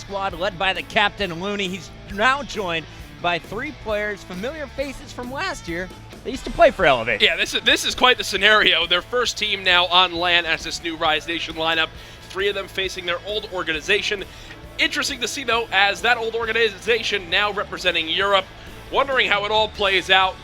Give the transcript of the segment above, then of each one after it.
squad led by the captain, Looney. He's now joined by 3 players, familiar faces from last year. They used to play for Elevate. Yeah, this is quite the scenario. Their first team now on LAN as this new Rise Nation lineup. 3 of them facing their old organization. Interesting to see, though, as that old organization now representing Europe. Wondering how it all plays out.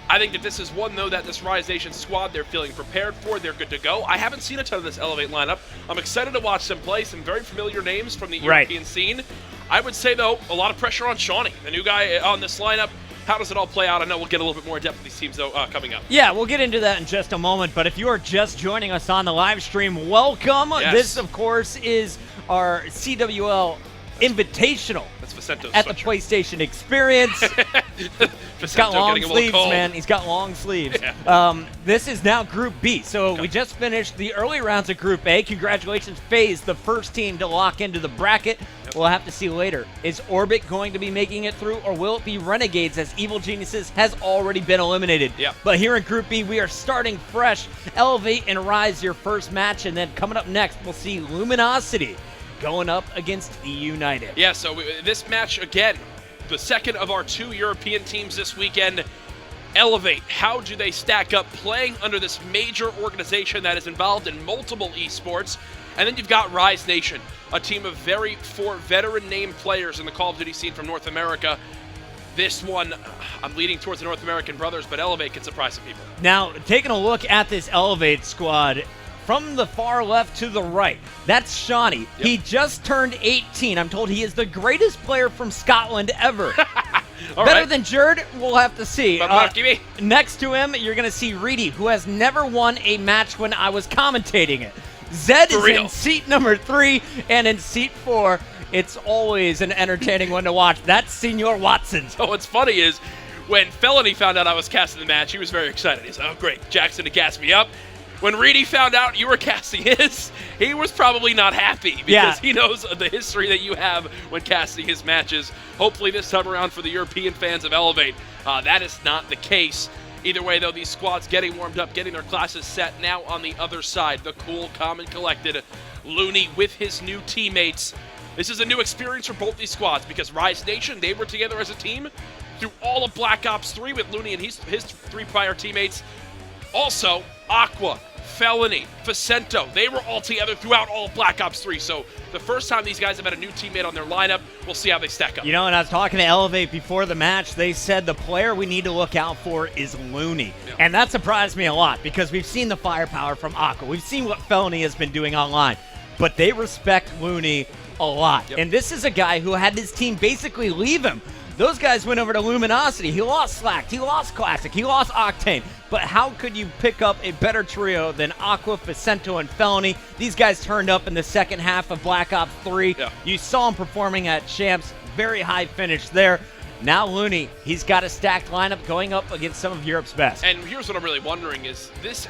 I think that this is one, though, that this Rise Nation squad, they're feeling prepared for. They're good to go. I haven't seen a ton of this Elevate lineup. I'm excited to watch them play. Some very familiar names from the European scene. I would say, though, a lot of pressure on Shawnee, the new guy on this lineup. How does it all play out? I know we'll get a little bit more in depth with these teams, though, coming up. Yeah, we'll get into that in just a moment. But if you are just joining us on the live stream, welcome. Yes. This, of course, is our CWL Invitational. That's Vicento's at the sweatshirt. PlayStation Experience. He's got long sleeves, man. He's got long sleeves. Yeah. This is now Group B. So we just finished the early rounds of Group A. Congratulations, FaZe, the first team to lock into the bracket. Yep. We'll have to see later. Is Orbit going to be making it through, or will it be Renegades, as Evil Geniuses has already been eliminated? Yep. But here in Group B, we are starting fresh. Elevate and Rise your first match, and then coming up next, we'll see Luminosity going up against E United. Yeah, so this match, again, the second of our 2 European teams this weekend. Elevate, how do they stack up playing under this major organization that is involved in multiple esports? And then you've got Rise Nation, a team of 4 veteran name players in the Call of Duty scene from North America. This one, I'm leaning towards the North American brothers, but Elevate can surprise some people. Now, taking a look at this Elevate squad, from the far left to the right, that's Shawnee. Yep. He just turned 18. I'm told he is the greatest player from Scotland ever. Better than Jerd, we'll have to see. Next to him, you're going to see Reedy, who has never won a match when I was commentating it. Zed is in seat number 3, and in seat 4, it's always an entertaining one to watch. That's Senior Watson. So what's funny is, when Felony found out I was casting the match, he was very excited. He's like, oh, great, Jackson to gas me up. When Reedy found out you were casting his, he was probably not happy because he knows the history that you have when casting his matches. Hopefully this time around for the European fans of Elevate, that is not the case. Either way, though, these squads getting warmed up, getting their classes set. Now on the other side, the cool, calm, and collected Looney with his new teammates. This is a new experience for both these squads because Rise Nation, they were together as a team through all of Black Ops 3 with Looney and his 3 prior teammates. Also, Aqua, Felony, Vicento, they were all together throughout all of Black Ops 3. So the first time these guys have had a new teammate on their lineup, we'll see how they stack up. You know, and I was talking to Elevate before the match, they said the player we need to look out for is Looney. Yeah. And that surprised me a lot because we've seen the firepower from Aqua. We've seen what Felony has been doing online. But they respect Looney a lot. Yep. And this is a guy who had his team basically leave him. Those guys went over to Luminosity. He lost Slacked. He lost Classic. He lost Octane. But how could you pick up a better trio than Aqua, Vicento, and Felony? These guys turned up in the second half of Black Ops 3. Yeah. You saw him performing at Champs. Very high finish there. Now Looney, he's got a stacked lineup going up against some of Europe's best. And here's what I'm really wondering is this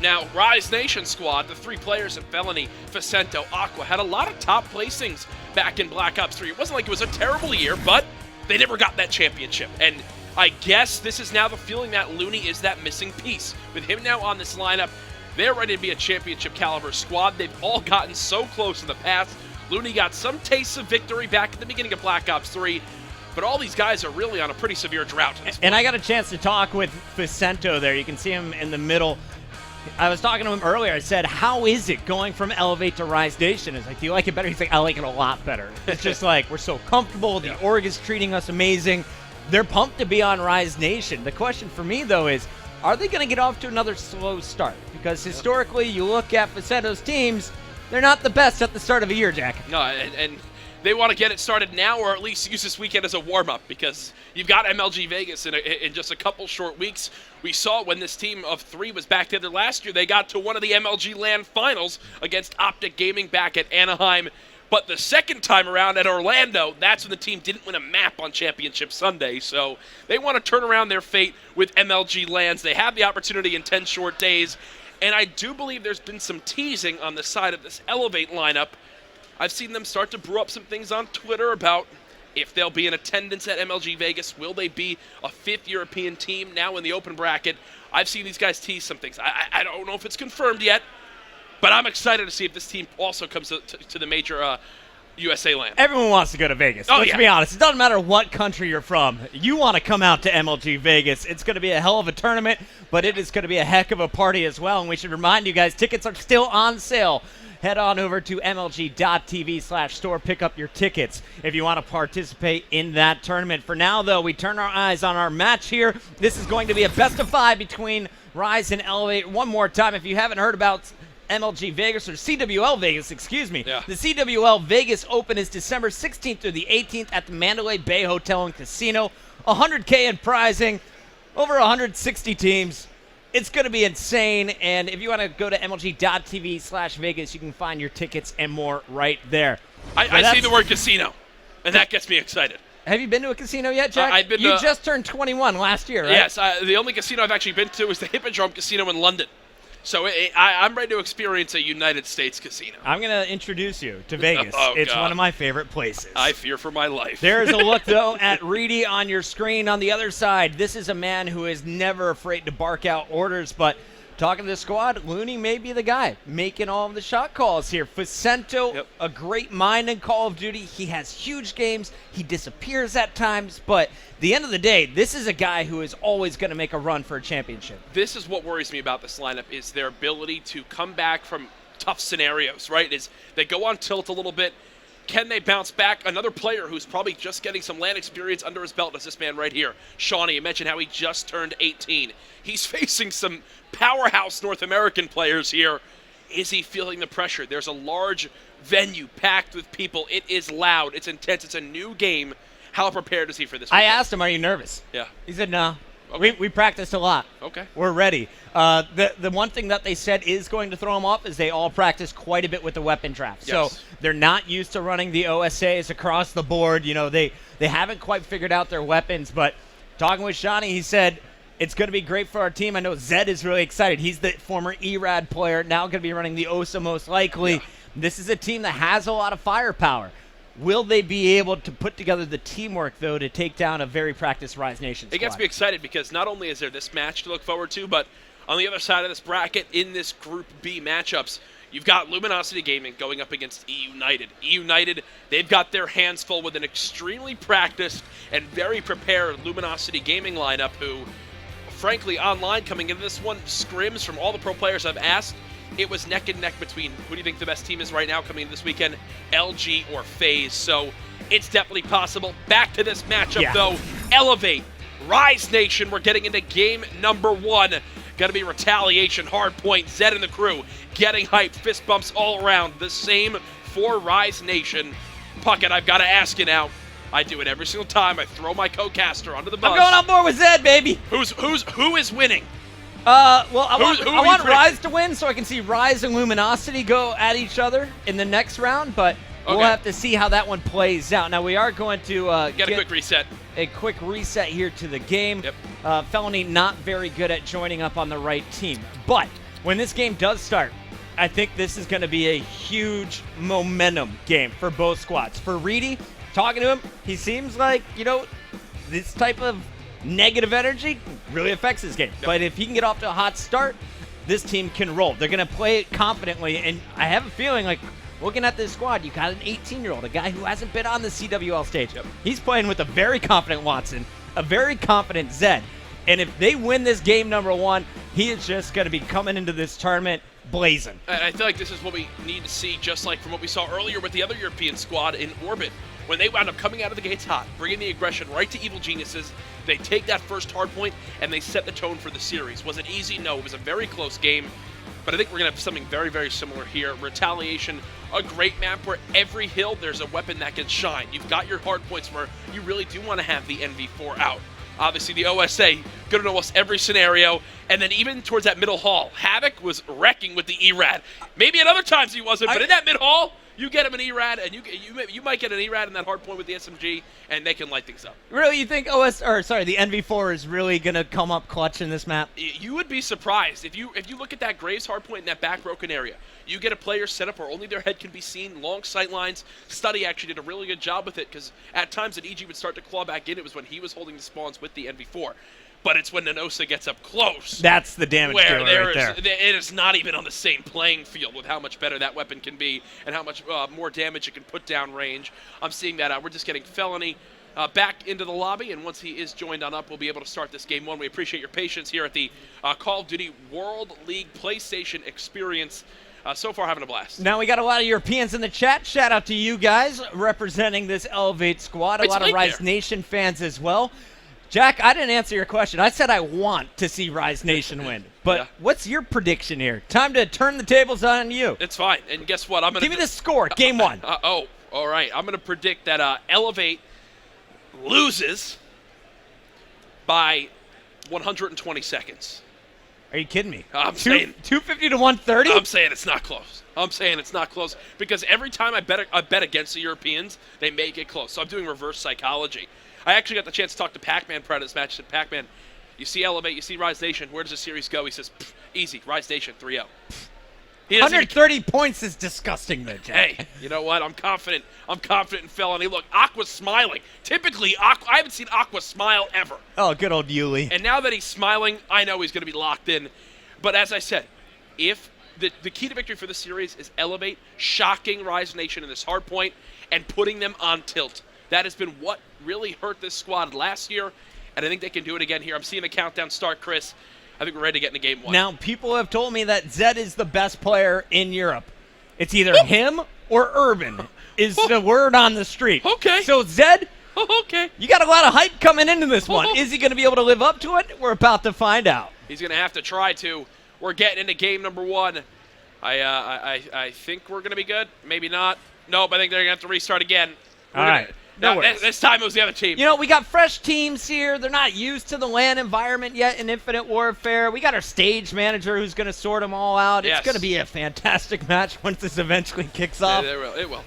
now Rise Nation squad, the 3 players in Felony, Vicento, Aqua, had a lot of top placings back in Black Ops 3. It wasn't like it was a terrible year, but they never got that championship. And I guess this is now the feeling that Looney is that missing piece. With him now on this lineup, they're ready to be a championship caliber squad. They've all gotten so close in the past. Looney got some tastes of victory back at the beginning of Black Ops 3. But all these guys are really on a pretty severe drought. And I got a chance to talk with Vicento there. You can see him in the middle. I was talking to him earlier. I said, how is it going from Elevate to Rise Nation? He's like, do you like it better? He's like, I like it a lot better. It's just like, we're so comfortable. The org is treating us amazing. They're pumped to be on Rise Nation. The question for me, though, is, are they going to get off to another slow start? Because historically, you look at Vicento's teams, they're not the best at the start of a year, Jack. No, and they want to get it started now or at least use this weekend as a warm-up because you've got MLG Vegas in just a couple short weeks. We saw when this team of 3 was back together last year, they got to one of the MLG LAN finals against Optic Gaming back at Anaheim. But the second time around at Orlando, that's when the team didn't win a map on Championship Sunday. So they want to turn around their fate with MLG LANs. They have the opportunity in 10 short days. And I do believe there's been some teasing on the side of this Elevate lineup. I've seen them start to brew up some things on Twitter about if they'll be in attendance at MLG Vegas. Will they be a 5th European team now in the open bracket? I've seen these guys tease some things. I don't know if it's confirmed yet, but I'm excited to see if this team also comes to the major USA land. Everyone wants to go to Vegas. Oh, Let's yeah. be honest. It doesn't matter what country you're from. You want to come out to MLG Vegas. It's going to be a hell of a tournament, but it is going to be a heck of a party as well. And we should remind you guys, tickets are still on sale. Head on over to mlg.tv/store. Pick up your tickets if you want to participate in that tournament. For now, though, we turn our eyes on our match here. This is going to be a best-of-5 between Rise and Elevate. One more time, if you haven't heard about MLG Vegas, or CWL Vegas, excuse me. Yeah. The CWL Vegas Open is December 16th through the 18th at the Mandalay Bay Hotel and Casino. $100K in prizing, over 160 teams. It's going to be insane, and if you want to go to mlg.tv/Vegas, you can find your tickets and more right there. I see the word casino, and that gets me excited. Have you been to a casino yet, Jack? I've been you to, just turned 21 last year, right? Yes, the only casino I've actually been to is the Hippodrome Casino in London. So I'm ready to experience a United States casino. I'm going to introduce you to Vegas. Oh, it's God. one of my favorite places. I fear for my life. There's a look, though, at Reedy on your screen. On the other side, this is a man who is never afraid to bark out orders, but talking to the squad, Looney may be the guy making all of the shot calls here. Facento, a great mind in Call of Duty. He has huge games. He disappears at times, but at the end of the day, this is a guy who is always going to make a run for a championship. This is what worries me about this lineup, is their ability to come back from tough scenarios, right? Is they go on tilt a little bit. Can they bounce back? Another player who's probably just getting some LAN experience under his belt is this man right here, Shawnee. You mentioned how he just turned 18. He's facing some powerhouse North American players here. Is he feeling the pressure? There's a large venue packed with people. It is loud. It's intense. It's a new game. How prepared is he for this weekend? I asked him, are you nervous? Yeah. He said, no. Okay. We practiced a lot. Okay. We're ready. The one thing that they said is going to throw them off is they all practice quite a bit with the weapon draft. Yes. So they're not used to running the OSAs across the board. You know, they haven't quite figured out their weapons. But talking with Shawnee, he said, it's going to be great for our team. I know Zed is really excited. He's the former ERAD player, now going to be running the OSA most likely. Yeah. This is a team that has a lot of firepower. Will they be able to put together the teamwork, though, to take down a very practiced Rise Nation squad? It gets me excited because not only is there this match to look forward to, but on the other side of this bracket, in this Group B matchups, you've got Luminosity Gaming going up against E-United. E-United, they've got their hands full with an extremely practiced and very prepared Luminosity Gaming lineup who, frankly, online coming into this one, scrims from all the pro players I've asked, it was neck and neck between who do you think the best team is right now coming in this weekend, LG or FaZe. So it's definitely possible. Back to this matchup, though. Elevate, Rise Nation. We're getting into game number 1. Going to be Retaliation, Hardpoint, Zed and the crew getting hyped, fist bumps all around. The same for Rise Nation. Puckett, I've got to ask you now. I do it every single time. I throw my co-caster onto the bus. I'm going on board with Zed, baby. Who is winning? Well, I want you Rise to win so I can see Rise and Luminosity go at each other in the next round, but we'll have to see how that one plays out. Now, we are going to get a quick reset. A quick reset here to the game. Felony not very good at joining up on the right team. But when this game does start, I think this is going to be a huge momentum game for both squads. For Reedy, talking to him, he seems like, this type of negative energy really affects his game. But if he can get off to a hot start, this team can roll. They're going to play it confidently, and I have a feeling like looking at this squad, you got an 18-year-old, a guy who hasn't been on the CWL stage. He's playing with a very confident Watson, a very confident Zed. And if they win this game number 1, he is just going to be coming into this tournament blazing. And I feel like this is what we need to see, just like from what we saw earlier with the other European squad in Orbit. When they wound up coming out of the gates hot, bringing the aggression right to Evil Geniuses, they take that first hard point, and they set the tone for the series. Was it easy? No, it was a very close game. But I think we're going to have something very, very similar here. Retaliation, a great map where every hill there's a weapon that can shine. You've got your hard points where you really do want to have the NV4 out. Obviously, the OSA, good in almost every scenario. And then even towards that middle hall, Havoc was wrecking with the ERAD. Maybe at other times he wasn't, but in that mid-hall, you get him an ERAD, and you might get an ERAD in that hard point with the SMG, and they can light things up. Really, you think the NV4 is really going to come up clutch in this map? You would be surprised. If you look at that Graves hard point in that back broken area, you get a player set up where only their head can be seen, long sight lines. Study actually did a really good job with it, because at times that EG would start to claw back in, it was when he was holding the spawns with the NV4. but it's when Nenosa gets up close. That's the damage where dealer right there. It is not even on the same playing field with how much better that weapon can be and how much more damage it can put down range. I'm seeing that. We're just getting Felony back into the lobby, and once he is joined on up, we'll be able to start this game one. We appreciate your patience here at the Call of Duty World League PlayStation Experience. So far, having a blast. Now, we got a lot of Europeans in the chat. Shout out to you guys representing this Elevate squad. A lot of Rise Nation fans as well. Jack, I didn't answer your question. I said I want to see Rise Nation win. But what's your prediction here? Time to turn the tables on you. It's fine. And guess what? Give me the score, game one. All right. I'm going to predict that Elevate loses by 120 seconds. Are you kidding me? I'm saying 250 to 130. I'm saying it's not close. I'm saying it's not close because every time I bet against the Europeans, they make it close. So I'm doing reverse psychology. I actually got the chance to talk to Pac-Man prior to this match. I said, Pac-Man, you see Elevate, you see Rise Nation. Where does the series go? He says, easy, Rise Nation 3-0. 130 points is disgusting, though, Jack. Hey, you know what? I'm confident. I'm confident in Felony. Look, Aqua's smiling. Typically, I haven't seen Aqua smile ever. Oh, good old Yuli. And now that he's smiling, I know he's going to be locked in. But as I said, if the key to victory for this series is Elevate, shocking Rise Nation in this hard point, and putting them on tilt. That has been what really hurt this squad last year, and I think they can do it again here. I'm seeing the countdown start, Chris. I think we're ready to get into game one. Now, people have told me that Zed is the best player in Europe. It's either him or Urban is the word on the street. Okay. So, Zed, okay, you got a lot of hype coming into this one. Is he going to be able to live up to it? We're about to find out. He's going to have to try to. We're getting into game number one. I think we're going to be good. Maybe not. Nope, I think they're going to have to restart again. All right. No worries. This time it was the other team. You know, we got fresh teams here. They're not used to the LAN environment yet in Infinite Warfare. We got our stage manager who's going to sort them all out. Yes. It's going to be a fantastic match once this eventually kicks off. It will.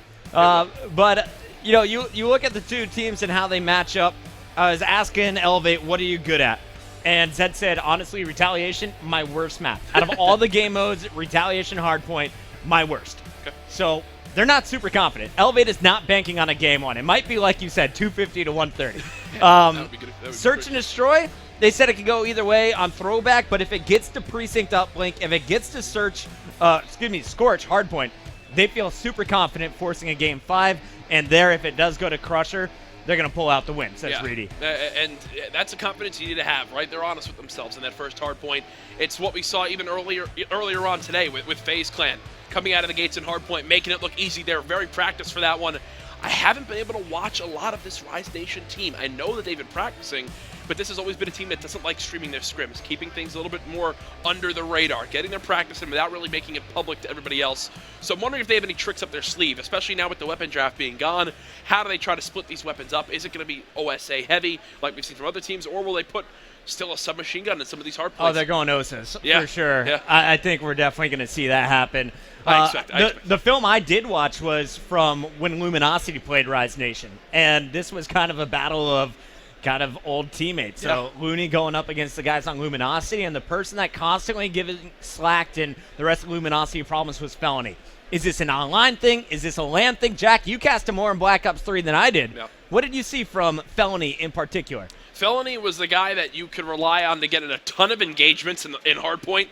But, you know, you look at the two teams and how they match up. I was asking Elevate, what are you good at? And Zed said, honestly, Retaliation, my worst map. Out of all the game modes, Retaliation Hardpoint, my worst. Okay. So they're not super confident. Elevate is not banking on a game one. It might be, like you said, 250 to 130. That would be good. Search and Destroy, they said it could go either way on Throwback, but if it gets to Precinct Uplink, if it gets to Scorch Hardpoint, they feel super confident forcing a game 5. And there, if it does go to Crusher, they're going to pull out the win, says Reedy. And that's a confidence you need to have, right? They're honest with themselves in that first hard point. It's what we saw even earlier on today with FaZe Clan coming out of the gates in hard point, making it look easy. They're very practiced for that one. I haven't been able to watch a lot of this Rise Nation team. I know that they've been practicing, but this has always been a team that doesn't like streaming their scrims, keeping things a little bit more under the radar, getting their practice in without really making it public to everybody else. So I'm wondering if they have any tricks up their sleeve, especially now with the weapon draft being gone. How do they try to split these weapons up? Is it going to be OSA heavy, like we've seen from other teams, or will they put still a submachine gun in some of these hard plays? Oh, they're going OSAs, yeah, for sure. Yeah. I think we're definitely going to see that happen. I expect. The film I did watch was from when Luminosity played Rise Nation, and this was kind of a battle of kind of old teammates. So Looney going up against the guys on Luminosity, and the person that constantly giving slacked in the rest of Luminosity problems was Felony. Is this an online thing? Is this a LAN thing? Jack, you cast him more in Black Ops 3 than I did. Yeah. What did you see from Felony in particular? Felony was the guy that you could rely on to get in a ton of engagements in hardpoint.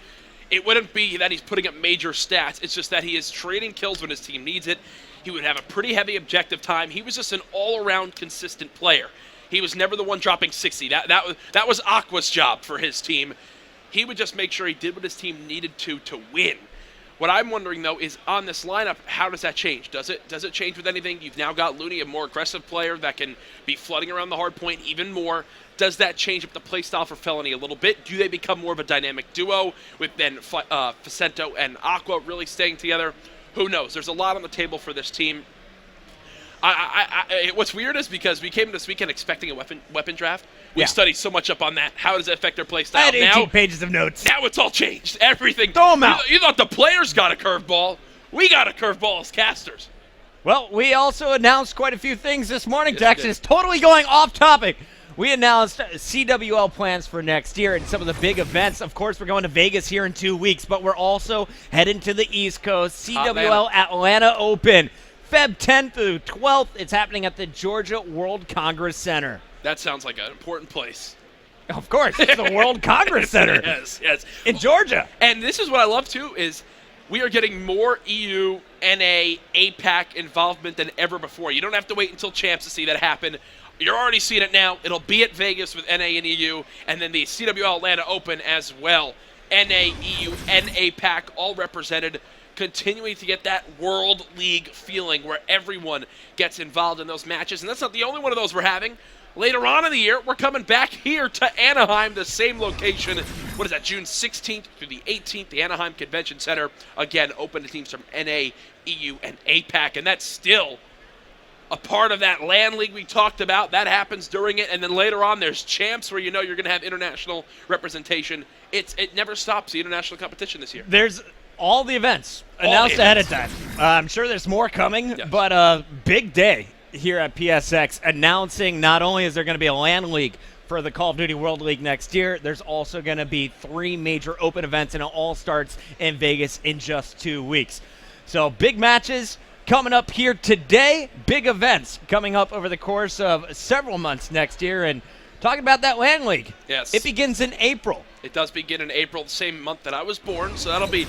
It wouldn't be that he's putting up major stats. It's just that he is trading kills when his team needs it. He would have a pretty heavy objective time. He was just an all-around consistent player. He was never the one dropping 60. That was Aqua's job for his team. He would just make sure he did what his team needed to win. What I'm wondering, though, is on this lineup, how does that change? Does it change with anything? You've now got Looney, a more aggressive player that can be flooding around the hard point even more. Does that change up the playstyle for Felony a little bit? Do they become more of a dynamic duo with then Facento and Aqua really staying together? Who knows? There's a lot on the table for this team. What's weird is because we came this weekend expecting a weapon draft. We studied so much up on that. How does it affect their play style? I had 18 pages of notes. Now it's all changed. Everything. Throw them out. You thought the players got a curveball. We got a curveball as casters. Well, we also announced quite a few things this morning, Yes, Jackson. It's totally going off topic. We announced CWL plans for next year and some of the big events. Of course, we're going to Vegas here in 2 weeks, but we're also heading to the East Coast. CWL Atlanta Open, Feb 10th through 12th. It's happening at the Georgia World Congress Center. That sounds like an important place. Of course, it's the World Congress Center. Yes. In Georgia. And this is what I love, too, is we are getting more EU, NA, APAC involvement than ever before. You don't have to wait until Champs to see that happen. You're already seeing it now. It'll be at Vegas with NA and EU, and then the CWL Atlanta Open as well. NA, EU, and APAC all represented, continuing to get that World League feeling where everyone gets involved in those matches. And that's not the only one of those we're having. Later on in the year, we're coming back here to Anaheim, the same location. What is that, June 16th through the 18th, the Anaheim Convention Center. Again, open to teams from NA, EU, and APAC. And that's still a part of that LAN league we talked about. That happens during it. And then later on, there's Champs where you know you're going to have international representation. It never stops, the international competition this year. There's all the events announced ahead of time. I'm sure there's more coming, yes. But a big day here at PSX announcing not only is there going to be a LAN league for the Call of Duty World League next year, there's also going to be 3 major open events, and it all starts in Vegas in just 2 weeks. So big matches coming up here today, big events coming up over the course of several months next year. And talking about that LAN league, yes, it begins in April. It does begin in April, the same month that I was born, so that'll be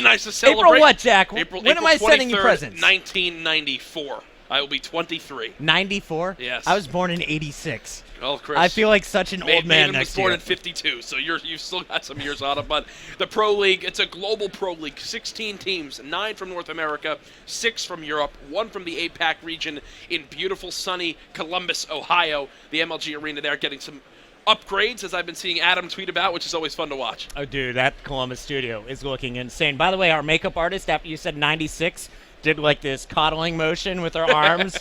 nice to celebrate. April what, Jack? April When am I sending you 23rd, presents? 1994. I will be 23. 94? Yes. I was born in 86. Well, Chris, I feel like such an old man Maven next was born year. in 52, so you've still got some years on it. But the Pro League, it's a global Pro League, 16 teams, 9 from North America, 6 from Europe, 1 from the APAC region in beautiful, sunny Columbus, Ohio. The MLG Arena there getting some upgrades, as I've been seeing Adam tweet about, which is always fun to watch. Oh, dude, that Columbus studio is looking insane. By the way, our makeup artist, after you said 96, did like this coddling motion with her arms.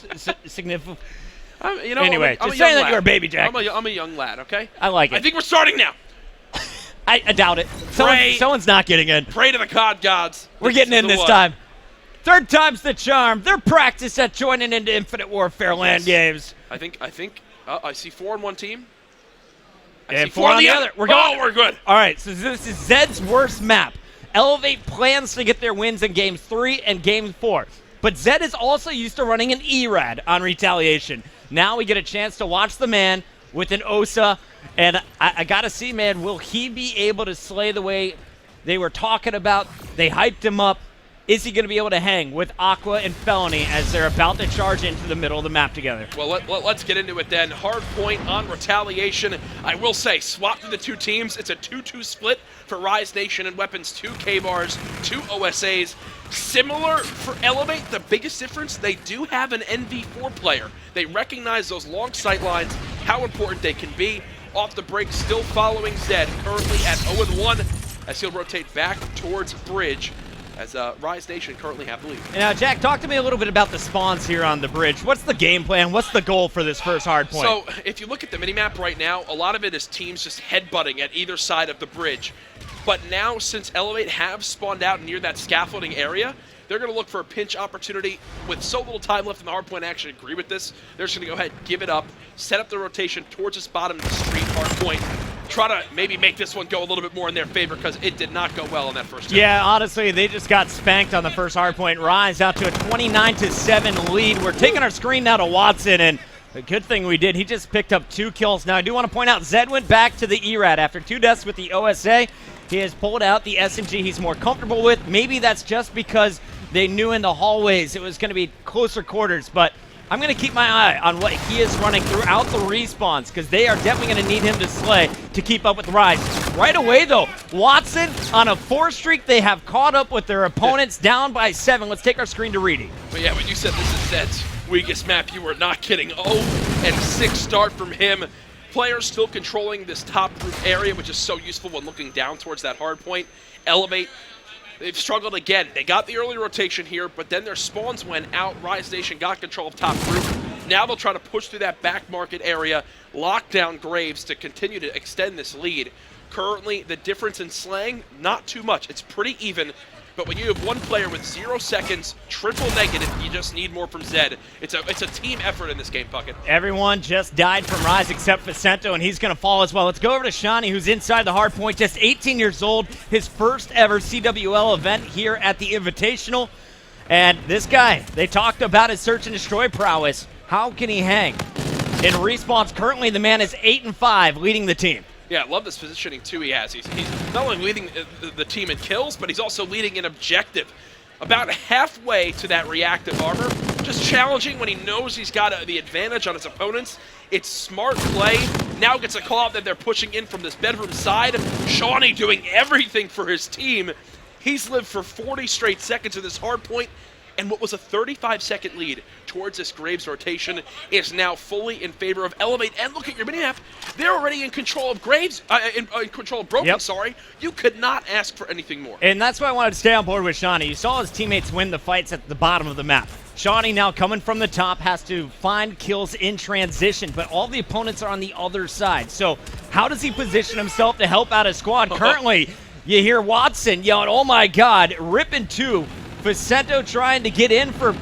Significant. Anyway, I'm just a saying young that you're a lad. baby, Jack. I'm a young lad, okay? I like it. I think we're starting now. I doubt it. Someone's not getting in. Pray to the COD gods. We're getting in this time. Third time's the charm. They're practiced at joining into Infinite Warfare LAN games. I think. I see 4 on one team. And 4 on the other. We're going. Oh, we're good. All right, so this is Zed's worst map. Elevate plans to get their wins in Game 3 and Game 4. But Zed is also used to running an ERAD on Retaliation. Now we get a chance to watch the man with an OSA. And I got to see, man, will he be able to slay the way they were talking about? They hyped him up. Is he going to be able to hang with Aqua and Felony as they're about to charge into the middle of the map together? Well, let's get into it then. Hard point on Retaliation. I will say, swap to the 2 teams. It's a 2-2 split for Rise Nation and Weapons. 2 K-Bars, 2 OSAs. Similar for Elevate, the biggest difference, they do have an NV4 player. They recognize those long sight lines, how important they can be. Off the break, still following Zed, currently at 0-1 as he'll rotate back towards Bridge, as Rise Nation currently have the lead. Now, Jack, talk to me a little bit about the spawns here on the bridge. What's the game plan? What's the goal for this first hard point? So, if you look at the minimap right now, a lot of it is teams just headbutting at either side of the bridge. But now, since Elevate have spawned out near that scaffolding area, they're going to look for a pinch opportunity. With so little time left in the hard point, I actually agree with this. They're just going to go ahead, give it up, set up the rotation towards this bottom of the street hard point. Try to maybe make this one go a little bit more in their favor because it did not go well in that first time. Yeah, honestly, they just got spanked on the first hard point. Rise out to a 29-7 lead. We're taking our screen now to Watson, and a good thing we did. He just picked up 2 kills. Now, I do want to point out, Zed went back to the ERAD after 2 deaths with the OSA. He has pulled out the SMG he's more comfortable with. Maybe that's just because they knew in the hallways it was going to be closer quarters, but I'm going to keep my eye on what he is running throughout the respawns because they are definitely going to need him to slay to keep up with Rise. Right away, though, Watson on a 4 streak. They have caught up with their opponents down by 7. Let's take our screen to Reedy. But yeah, when you said this is Zed's weakest map, you were not kidding. 0-6 start from him. Players still controlling this top roof area, which is so useful when looking down towards that hard point. Elevate. They've struggled again. They got the early rotation here, but then their spawns went out. Rise Nation got control of top roof. Now they'll try to push through that back market area, lock down Graves to continue to extend this lead. Currently, the difference in slaying, not too much. It's pretty even, but when you have one player with 0 seconds, triple negative, you just need more from Zed. It's a team effort in this game, Puckett. Everyone just died from Rise except Vicento, and he's going to fall as well. Let's go over to Shawnee, who's inside the hard point, just 18 years old, his first ever CWL event here at the Invitational. And this guy, they talked about his search and destroy prowess. How can he hang? In respawns, currently the man is 8-5, leading the team. Yeah, I love this positioning, too, he has. He's not only leading the team in kills, but he's also leading in objective. About halfway to that reactive armor, just challenging when he knows he's got the advantage on his opponents. It's smart play. Now gets a call out that they're pushing in from this bedroom side. Shawnee doing everything for his team. He's lived for 40 straight seconds of this hard point, and what was a 35-second lead towards this Graves rotation is now fully in favor of Elevate. And look at your minimap. They're already in control of Graves, in control of Broken, sorry. You could not ask for anything more. And that's why I wanted to stay on board with Shawnee. You saw his teammates win the fights at the bottom of the map. Shawnee now coming from the top has to find kills in transition, but all the opponents are on the other side. So how does he position himself to help out his squad? Currently, you hear Watson yelling, oh my God, ripping two. Vicento trying to get in for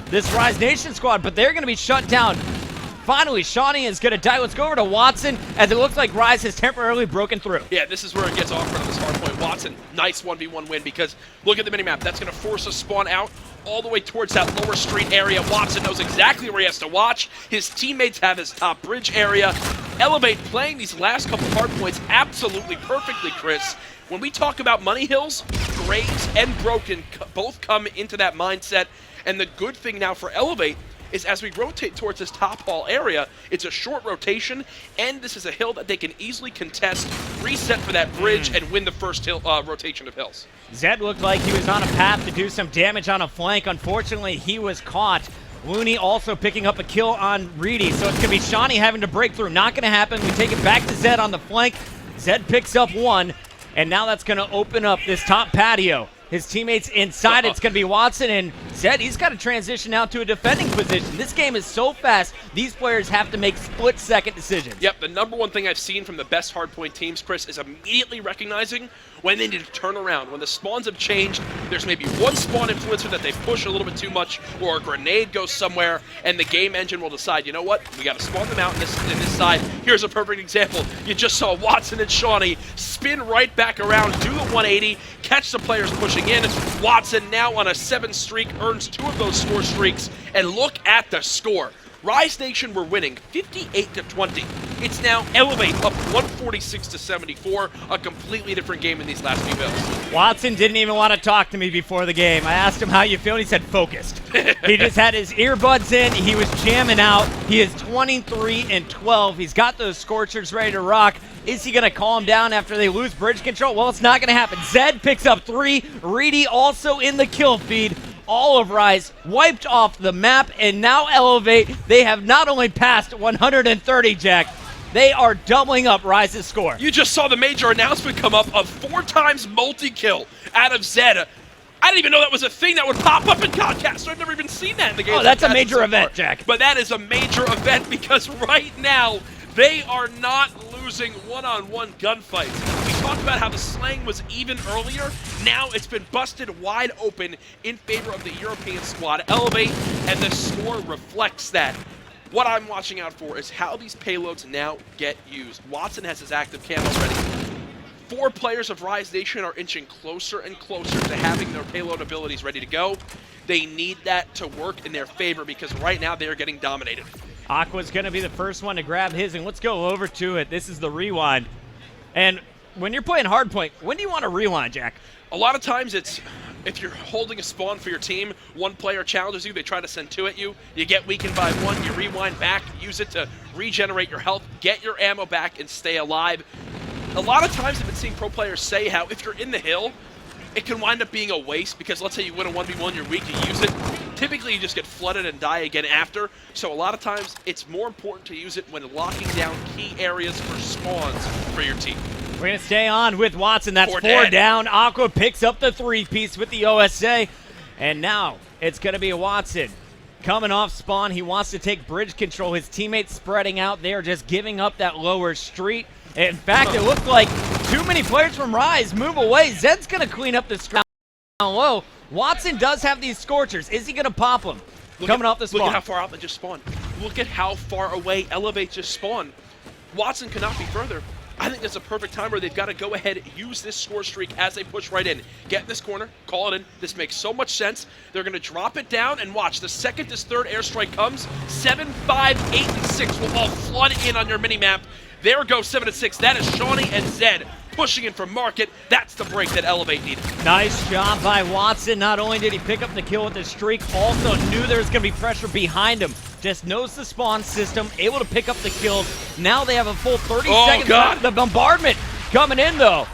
this Rise Nation squad, but they're going to be shut down. Finally, Shawnee is going to die. Let's go over to Watson, as it looks like Rise has temporarily broken through. Yeah, this is where it gets awkward on this hard point. Watson, nice 1v1 win, because look at the minimap. That's going to force a spawn out all the way towards that lower street area. Watson knows exactly where he has to watch. His teammates have his top bridge area. Elevate playing these last couple hard points absolutely perfectly, Chris. When we talk about money hills, Graves and Broken both come into that mindset. And the good thing now for Elevate is as we rotate towards this top hall area, it's a short rotation, and this is a hill that they can easily contest, reset for that bridge, and win the first hill, rotation of hills. Zed looked like he was on a path to do some damage on a flank. Unfortunately, he was caught. Looney also picking up a kill on Reedy, so it's going to be Shawnee having to break through. Not going to happen. We take it back to Zed on the flank. Zed picks up one. And now that's going to open up this top patio. His teammates inside, it's going to be Watson, and Zed, he's got to transition now to a defending position. This game is so fast, these players have to make split-second decisions. Yep, the number one thing I've seen from the best hardpoint teams, Chris, is immediately recognizing when they need to turn around. When the spawns have changed, there's maybe one spawn influencer that they push a little bit too much, or a grenade goes somewhere, and the game engine will decide, you know what, we got to spawn them out in this side. Here's a perfect example. You just saw Watson and Shawnee spin right back around, do the 180, catch the players pushing in. Watson now on a 7 streak, earns 2 of those score streaks, and look at the score. Rise Nation were winning 58-20. It's now Elevate up 146-74, a completely different game in these last few bills. Watson didn't even want to talk to me before the game. I asked him how you feel, and he said focused. He just had his earbuds in. He was jamming out. He is 23-12. He's got those Scorchers ready to rock. Is he going to calm down after they lose bridge control? Well, it's not going to happen. Zed picks up 3. Reedy also in the kill feed. All of Rise wiped off the map, and now Elevate, they have not only passed 130, Jack, they are doubling up Rise's score. You just saw the major announcement come up of 4 times multi-kill out of Zed. I didn't even know that was a thing that would pop up in Codcast. I've never even seen that in the game. Oh, that's a major event, Jack. But that is a major event because right now, they are not losing one-on-one gunfights. We talked about how the slang was even earlier. Now it's been busted wide open in favor of the European squad. Elevate, and the score reflects that. What I'm watching out for is how these payloads now get used. Watson has his active camo ready. 4 players of Rise Nation are inching closer and closer to having their payload abilities ready to go. They need that to work in their favor because right now they are getting dominated. Aqua's going to be the first one to grab his, and let's go over to it. This is the rewind. And when you're playing hardpoint, when do you want to rewind, Jack? A lot of times it's, if you're holding a spawn for your team, one player challenges you, they try to send 2 at you, you get weakened by 1, you rewind back, use it to regenerate your health, get your ammo back, and stay alive. A lot of times I've been seeing pro players say how if you're in the hill, it can wind up being a waste because let's say you win a 1v1, you're weak, you use it. Typically, you just get flooded and die again after. So a lot of times, it's more important to use it when locking down key areas for spawns for your team. We're going to stay on with Watson. That's 4 down. Aqua picks up the 3-piece with the OSA. And now it's going to be Watson. Coming off spawn, he wants to take bridge control. His teammates spreading out. They are just giving up that lower street. In fact, it looks like too many players from Rise move away. Zed's going to clean up the street down low. Watson does have these Scorchers. Is he going to pop them? Coming off the spawn. Look at how far out they just spawned. Look at how far away Elevate just spawned. Watson cannot be further. I think that's a perfect time where they've got to go ahead, use this score streak as they push right in. Get in this corner, call it in. This makes so much sense. They're going to drop it down and watch. The second this third airstrike comes, 7, 5, 8, and 6 will all flood in on your mini-map. There goes 7 and 6. That is Shawnee and Zed pushing in from Market. That's the break that Elevate needed. Nice job by Watson. Not only did he pick up the kill with the streak, also knew there was going to be pressure behind him. Just knows the spawn system, able to pick up the kills. Now they have a full 30 seconds left. The bombardment coming in, though.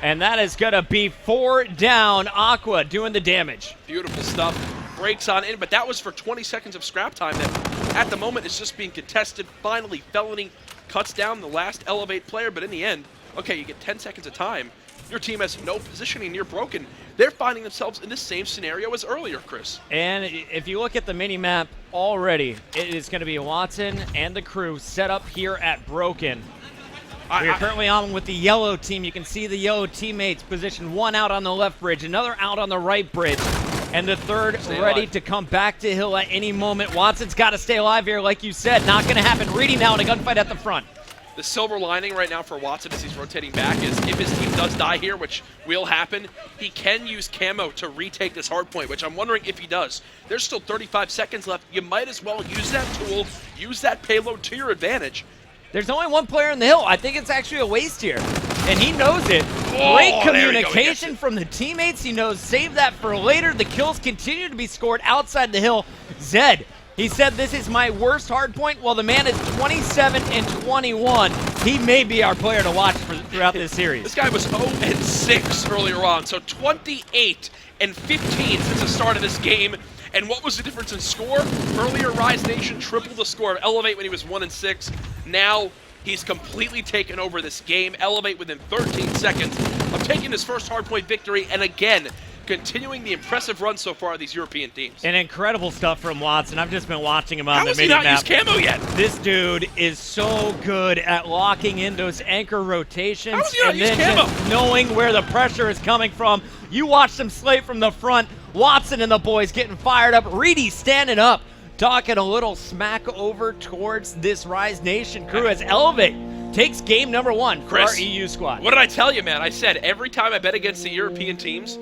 And that is going to be 4 down. Aqua doing the damage. Beautiful stuff. Breaks on in, but that was for 20 seconds of scrap time that at the moment is just being contested. Finally, Felony cuts down the last Elevate player, but in the end, okay, you get 10 seconds of time. Your team has no positioning, you're broken. They're finding themselves in the same scenario as earlier, Chris. And if you look at the mini-map already, it is going to be Watson and the crew set up here at Broken. We're currently on with the yellow team. You can see the yellow teammates positioned, one out on the left bridge, another out on the right bridge, and the third ready to come back to hill at any moment. Watson's got to stay alive here, like you said. Not going to happen. Reedy now in a gunfight at the front. The silver lining right now for Watson as he's rotating back is if his team does die here, which will happen, he can use camo to retake this hard point, which I'm wondering if he does. There's still 35 seconds left. You might as well use that tool, use that payload to your advantage. There's only one player in the hill. I think it's actually a waste here, and he knows it. Great communication from the teammates. He knows save that for later. The kills continue to be scored outside the hill. Zed, he said, this is my worst hard point. Well, the man is 27 and 21. He may be our player to watch throughout this series. This guy was 0 and 6 earlier on, so 28 and 15 since the start of this game. And what was the difference in score? Earlier, Rise Nation tripled the score of Elevate when he was 1 and 6. Now, he's completely taken over this game. Elevate within 13 seconds of taking his first hardpoint victory, and again, continuing the impressive run so far of these European teams. And incredible stuff from Watson. I've just been watching him on How the has he not mini-map. used camo yet? This dude is so good at locking in those anchor rotations. How has he not and used then camo? just knowing where the pressure is coming from. You watch them slay from the front. Watson and the boys getting fired up. Reedy standing up, talking a little smack over towards this Rise Nation crew as Elevate takes game number 1 for Chris, our EU squad. What did I tell you, man? I said every time I bet against the European teams,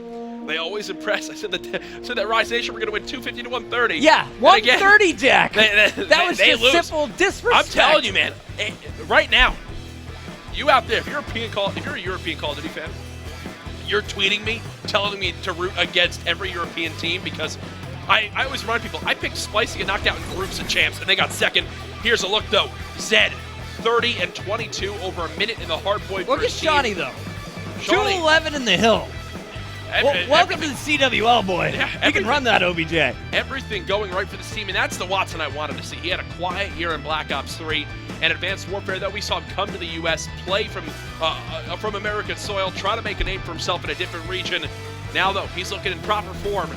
they always impress. I said that Rise Nation were going to win 250 to 130. Yeah, 130, Jack. That was just lose. simple disrespect. I'm telling you, man. Right now, you out there, if you're a European Call of Duty fan, you're tweeting me, telling me to root against every European team because I always remind people, I picked Spicy and knocked out in groups of champs, and they got second. Here's a look, though. Zed, 30 and 22 over a minute in the hardpoint. Look at Shawnee, though. Shawnee. 211 in the hill. Welcome to the CWL, boy. Yeah, you can run that, OBJ. Everything going right for this team, and that's the Watson I wanted to see. He had a quiet year in Black Ops 3 and Advanced Warfare, though. We saw him come to the U.S., play from American soil, try to make a name for himself in a different region. Now, though, he's looking in proper form.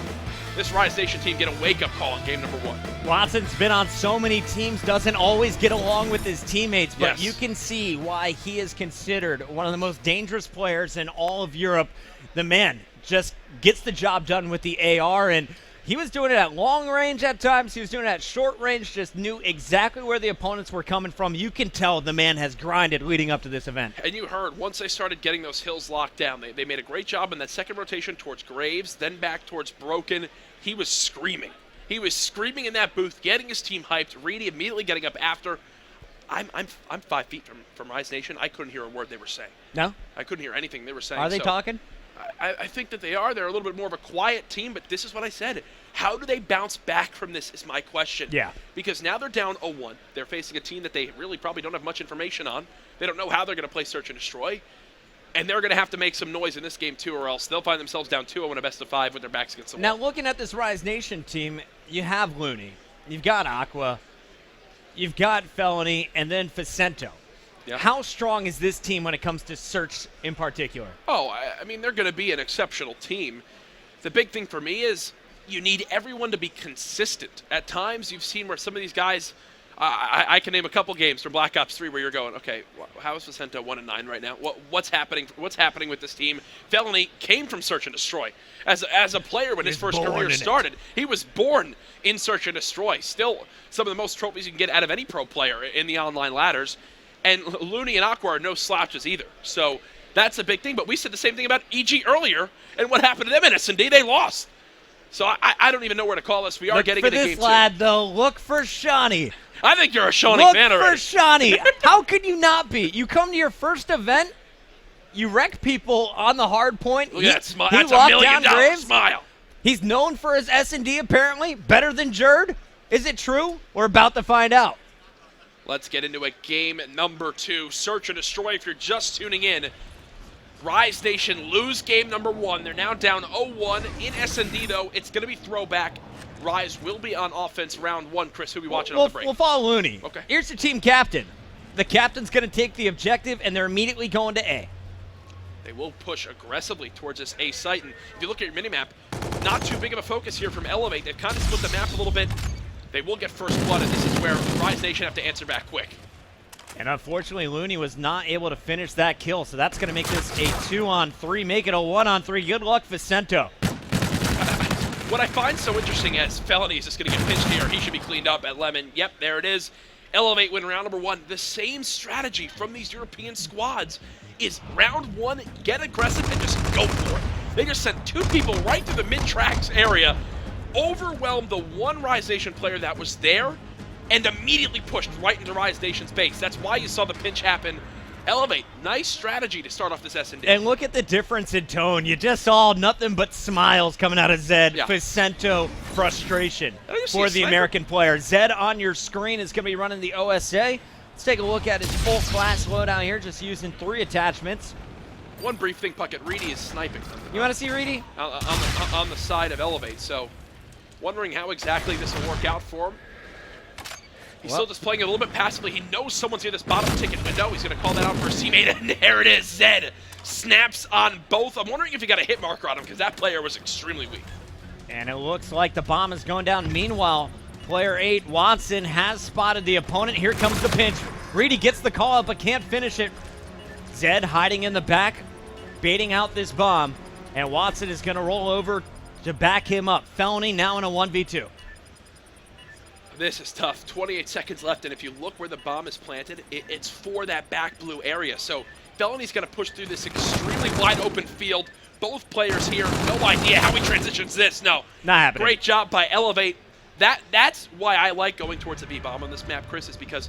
This Rise Nation team get a wake-up call in game number 1. Watson's been on so many teams, doesn't always get along with his teammates, but Yes. you can see why he is considered one of the most dangerous players in all of Europe. The man just gets the job done with the AR, and he was doing it at long range at times. He was doing it at short range, just knew exactly where the opponents were coming from. You can tell the man has grinded leading up to this event. And you heard, once they started getting those hills locked down, they made a great job in that second rotation towards Graves, then back towards Broken. He was screaming. He was screaming in that booth, getting his team hyped. Reedy immediately getting up after. I'm 5 feet from Rise Nation. I couldn't hear a word they were saying. No? I couldn't hear anything they were saying. Are they talking? I think that they are. They're a little bit more of a quiet team, but this is what I said. How do they bounce back from this is my question. Yeah. Because now they're down 0-1. They're facing a team that they really probably don't have much information on. They don't know how they're going to play Search and Destroy. And they're going to have to make some noise in this game, too, or else they'll find themselves down 2-0 in a best-of-5 with their backs against the wall. Now, looking at this Rise Nation team, you have Looney, you've got Aqua, you've got Felony, and then Facento. Yeah. How strong is this team when it comes to Search in particular? Oh, I mean, they're going to be an exceptional team. The big thing for me is you need everyone to be consistent. At times, you've seen where some of these guys, I can name a couple games from Black Ops 3 where you're going, okay, how is Facento 1-9 right now? What's happening? What's happening with this team? Felony came from Search and Destroy as a player when his first career started. He was born in Search and Destroy. Still, some of the most trophies you can get out of any pro player in the online ladders. And Looney and Aqua are no slouches either. So that's a big thing. But we said the same thing about EG earlier, and what happened to them in S&D? They lost. So I don't even know where to call this. We are getting into game 2. Look for this lad, though. Look for Shawnee. I think you're a Shawnee fan already. Look for Shawnee. How could you not be? You come to your first event, you wreck people on the hard point. Look at that smile. That's a $1 million smile. He's known for his S&D, apparently. Better than Jerd. Is it true? We're about to find out. Let's get into it. Game number 2. Search and destroy if you're just tuning in. Rise Nation lose game number 1. They're now down 0-1 in S&D, though. It's going to be throwback. Rise will be on offense round 1. Chris, who are we watching on the break? We'll follow Looney. Okay. Here's the team captain. The captain's going to take the objective, and they're immediately going to A. They will push aggressively towards this A site. And if you look at your minimap, not too big of a focus here from Elevate. They've kind of split the map a little bit. They will get first blood, and this is where Rise Nation have to answer back quick. And unfortunately, Looney was not able to finish that kill, so that's going to make this a 2-on-3, make it a 1-on-3. Good luck, Vicento. What I find so interesting is Felony is just going to get pinched here. He should be cleaned up at Lemon. Yep, there it is. Elevate win round number 1. The same strategy from these European squads is round 1, get aggressive and just go for it. They just sent 2 people right through the mid-tracks area, overwhelmed the one Rise Nation player that was there, and immediately pushed right into Rise Nation's base. That's why you saw the pinch happen. Elevate, nice strategy to start off this S&D. And look at the difference in tone. You just saw nothing but smiles coming out of Zed. Yeah. Vicento frustration for the American player. Zed on your screen is going to be running the OSA. Let's take a look at his full class loadout here, just using 3 attachments. One brief thing, Puckett, Reedy is sniping. You want to see Reedy? On the side of Elevate, so wondering how exactly this will work out for him. He's still just playing a little bit passively. He knows someone's near this bottom ticket window. He's going to call that out for his teammate, and there it is. Zed snaps on both. I'm wondering if he got a hit marker on him because that player was extremely weak. And it looks like the bomb is going down. Meanwhile, player 8, Watson, has spotted the opponent. Here comes the pinch. Reedy gets the call up but can't finish it. Zed hiding in the back, baiting out this bomb, and Watson is going to roll over to back him up. Felony now in a 1v2. This is tough. 28 seconds left, and if you look where the bomb is planted, it's for that back blue area. So Felony's going to push through this extremely wide open field. Both players here, no idea how he transitions this. No. Not happening. Great job by Elevate. That's why I like going towards the V-bomb on this map, Chris, is because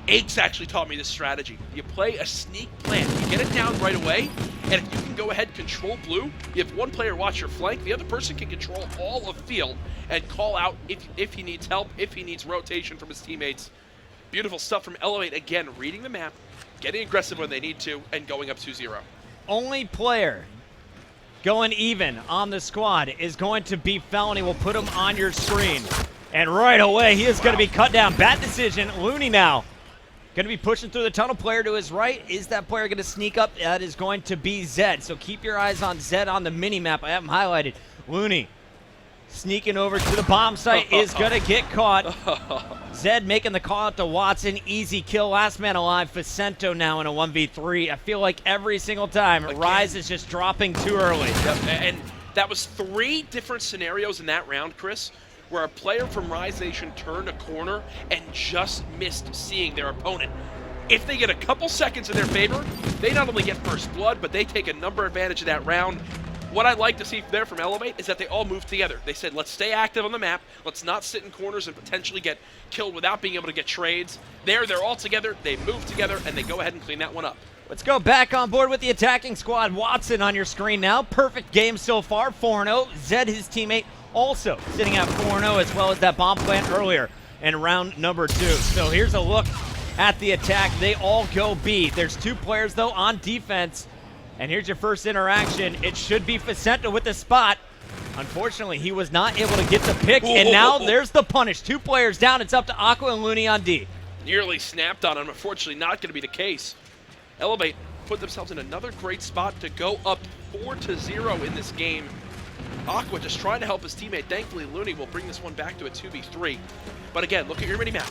Aches actually taught me this strategy. You play a sneak plant. You get it down right away, and if you can go ahead and control blue, you have one player watch your flank, the other person can control all of field and call out if he needs help, if he needs rotation from his teammates. Beautiful stuff from Elevate. Again, reading the map, getting aggressive when they need to, and going up 2-0. Only player going even on the squad is going to be Felony. We'll put him on your screen. And right away, he is going to be cut down. Bad decision. Looney now going to be pushing through the tunnel. Player to his right. Is that player going to sneak up? That is going to be Zed. So keep your eyes on Zed on the mini-map. I have him highlighted. Looney sneaking over to the bomb site is going to get caught. Zed making the call out to Watson. Easy kill. Last man alive. Vicento now in a 1v3. I feel like every single time, Rise is just dropping too early. Yep. And that was 3 different scenarios in that round, Chris, where a player from Rise Nation turned a corner and just missed seeing their opponent. If they get a couple seconds in their favor, they not only get first blood, but they take a number advantage of that round. What I'd like to see there from Elevate is that they all move together. They said, let's stay active on the map. Let's not sit in corners and potentially get killed without being able to get trades. They're all together. They move together, and they go ahead and clean that one up. Let's go back on board with the attacking squad. Watson on your screen now. Perfect game so far. 4-0. Zed, his teammate, also sitting at 4-0, as well as that bomb plant earlier in round number 2. So here's a look at the attack. They all go B. There's 2 players, though, on defense. And here's your first interaction. It should be Vicento with the spot. Unfortunately, he was not able to get the pick, and now there's the punish. 2 players down. It's up to Aqua and Looney on D. Nearly snapped on him. Unfortunately, not going to be the case. Elevate put themselves in another great spot to go up 4-0 in this game. Aqua just trying to help his teammate. Thankfully, Looney will bring this one back to a 2v3. But again, look at your mini-map.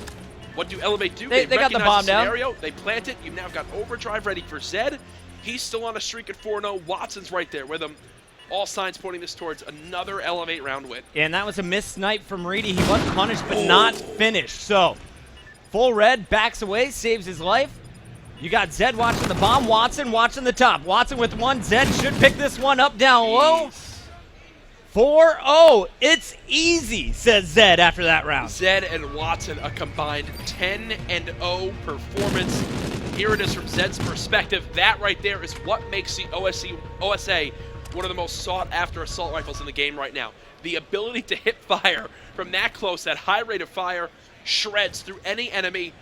What do Elevate do? They got the bomb down. Scenario. They plant it. You've now got overdrive ready for Zed. He's still on a streak at 4-0. Watson's right there with him. All signs pointing this towards another Elevate round win. And that was a missed snipe from Reedy. He was punished but not finished. So, full red, backs away, saves his life. You got Zed watching the bomb, Watson watching the top. Watson with one, Zed should pick this one up down low. 4-0, it's easy, says Zed after that round. Zed and Watson, a combined 10-0 performance. Here it is from Zed's perspective. That right there is what makes the OSA one of the most sought-after assault rifles in the game right now. The ability to hit fire from that close, that high rate of fire, shreds through any enemy.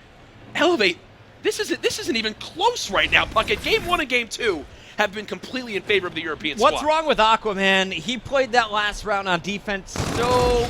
Elevate, this isn't even close right now, Puckett. Game 1 and Game 2 have been completely in favor of the European squad. What's wrong with Aquaman? He played that last round on defense so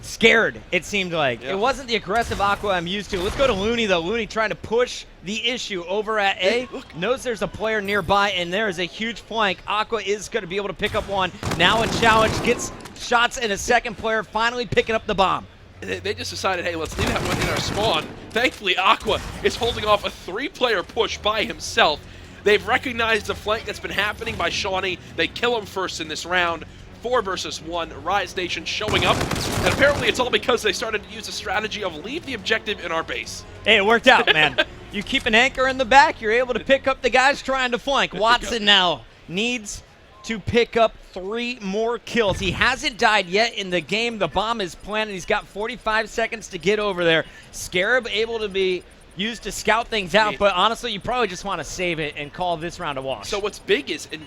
scared, it seemed like. Yeah. It wasn't the aggressive Aqua I'm used to. Let's go to Looney, though. Looney trying to push the issue over at A. Look. Knows there's a player nearby, and there is a huge flank. Aqua is going to be able to pick up one. Now a challenge, gets shots in a second player, finally picking up the bomb. They just decided, hey, let's leave that one in our spawn. Thankfully, Aqua is holding off a 3-player push by himself. They've recognized the flank that's been happening by Shawnee. They kill him first in this round. 4 versus 1. Rise Nation showing up. And apparently it's all because they started to use the strategy of leave the objective in our base. Hey, it worked out, man. You keep an anchor in the back, you're able to pick up the guys trying to flank. Watson now needs to pick up 3 more kills. He hasn't died yet in the game. The bomb is planted. He's got 45 seconds to get over there. Scarab able to be used to scout things out, but honestly, you probably just want to save it and call this round a wash. So what's big is in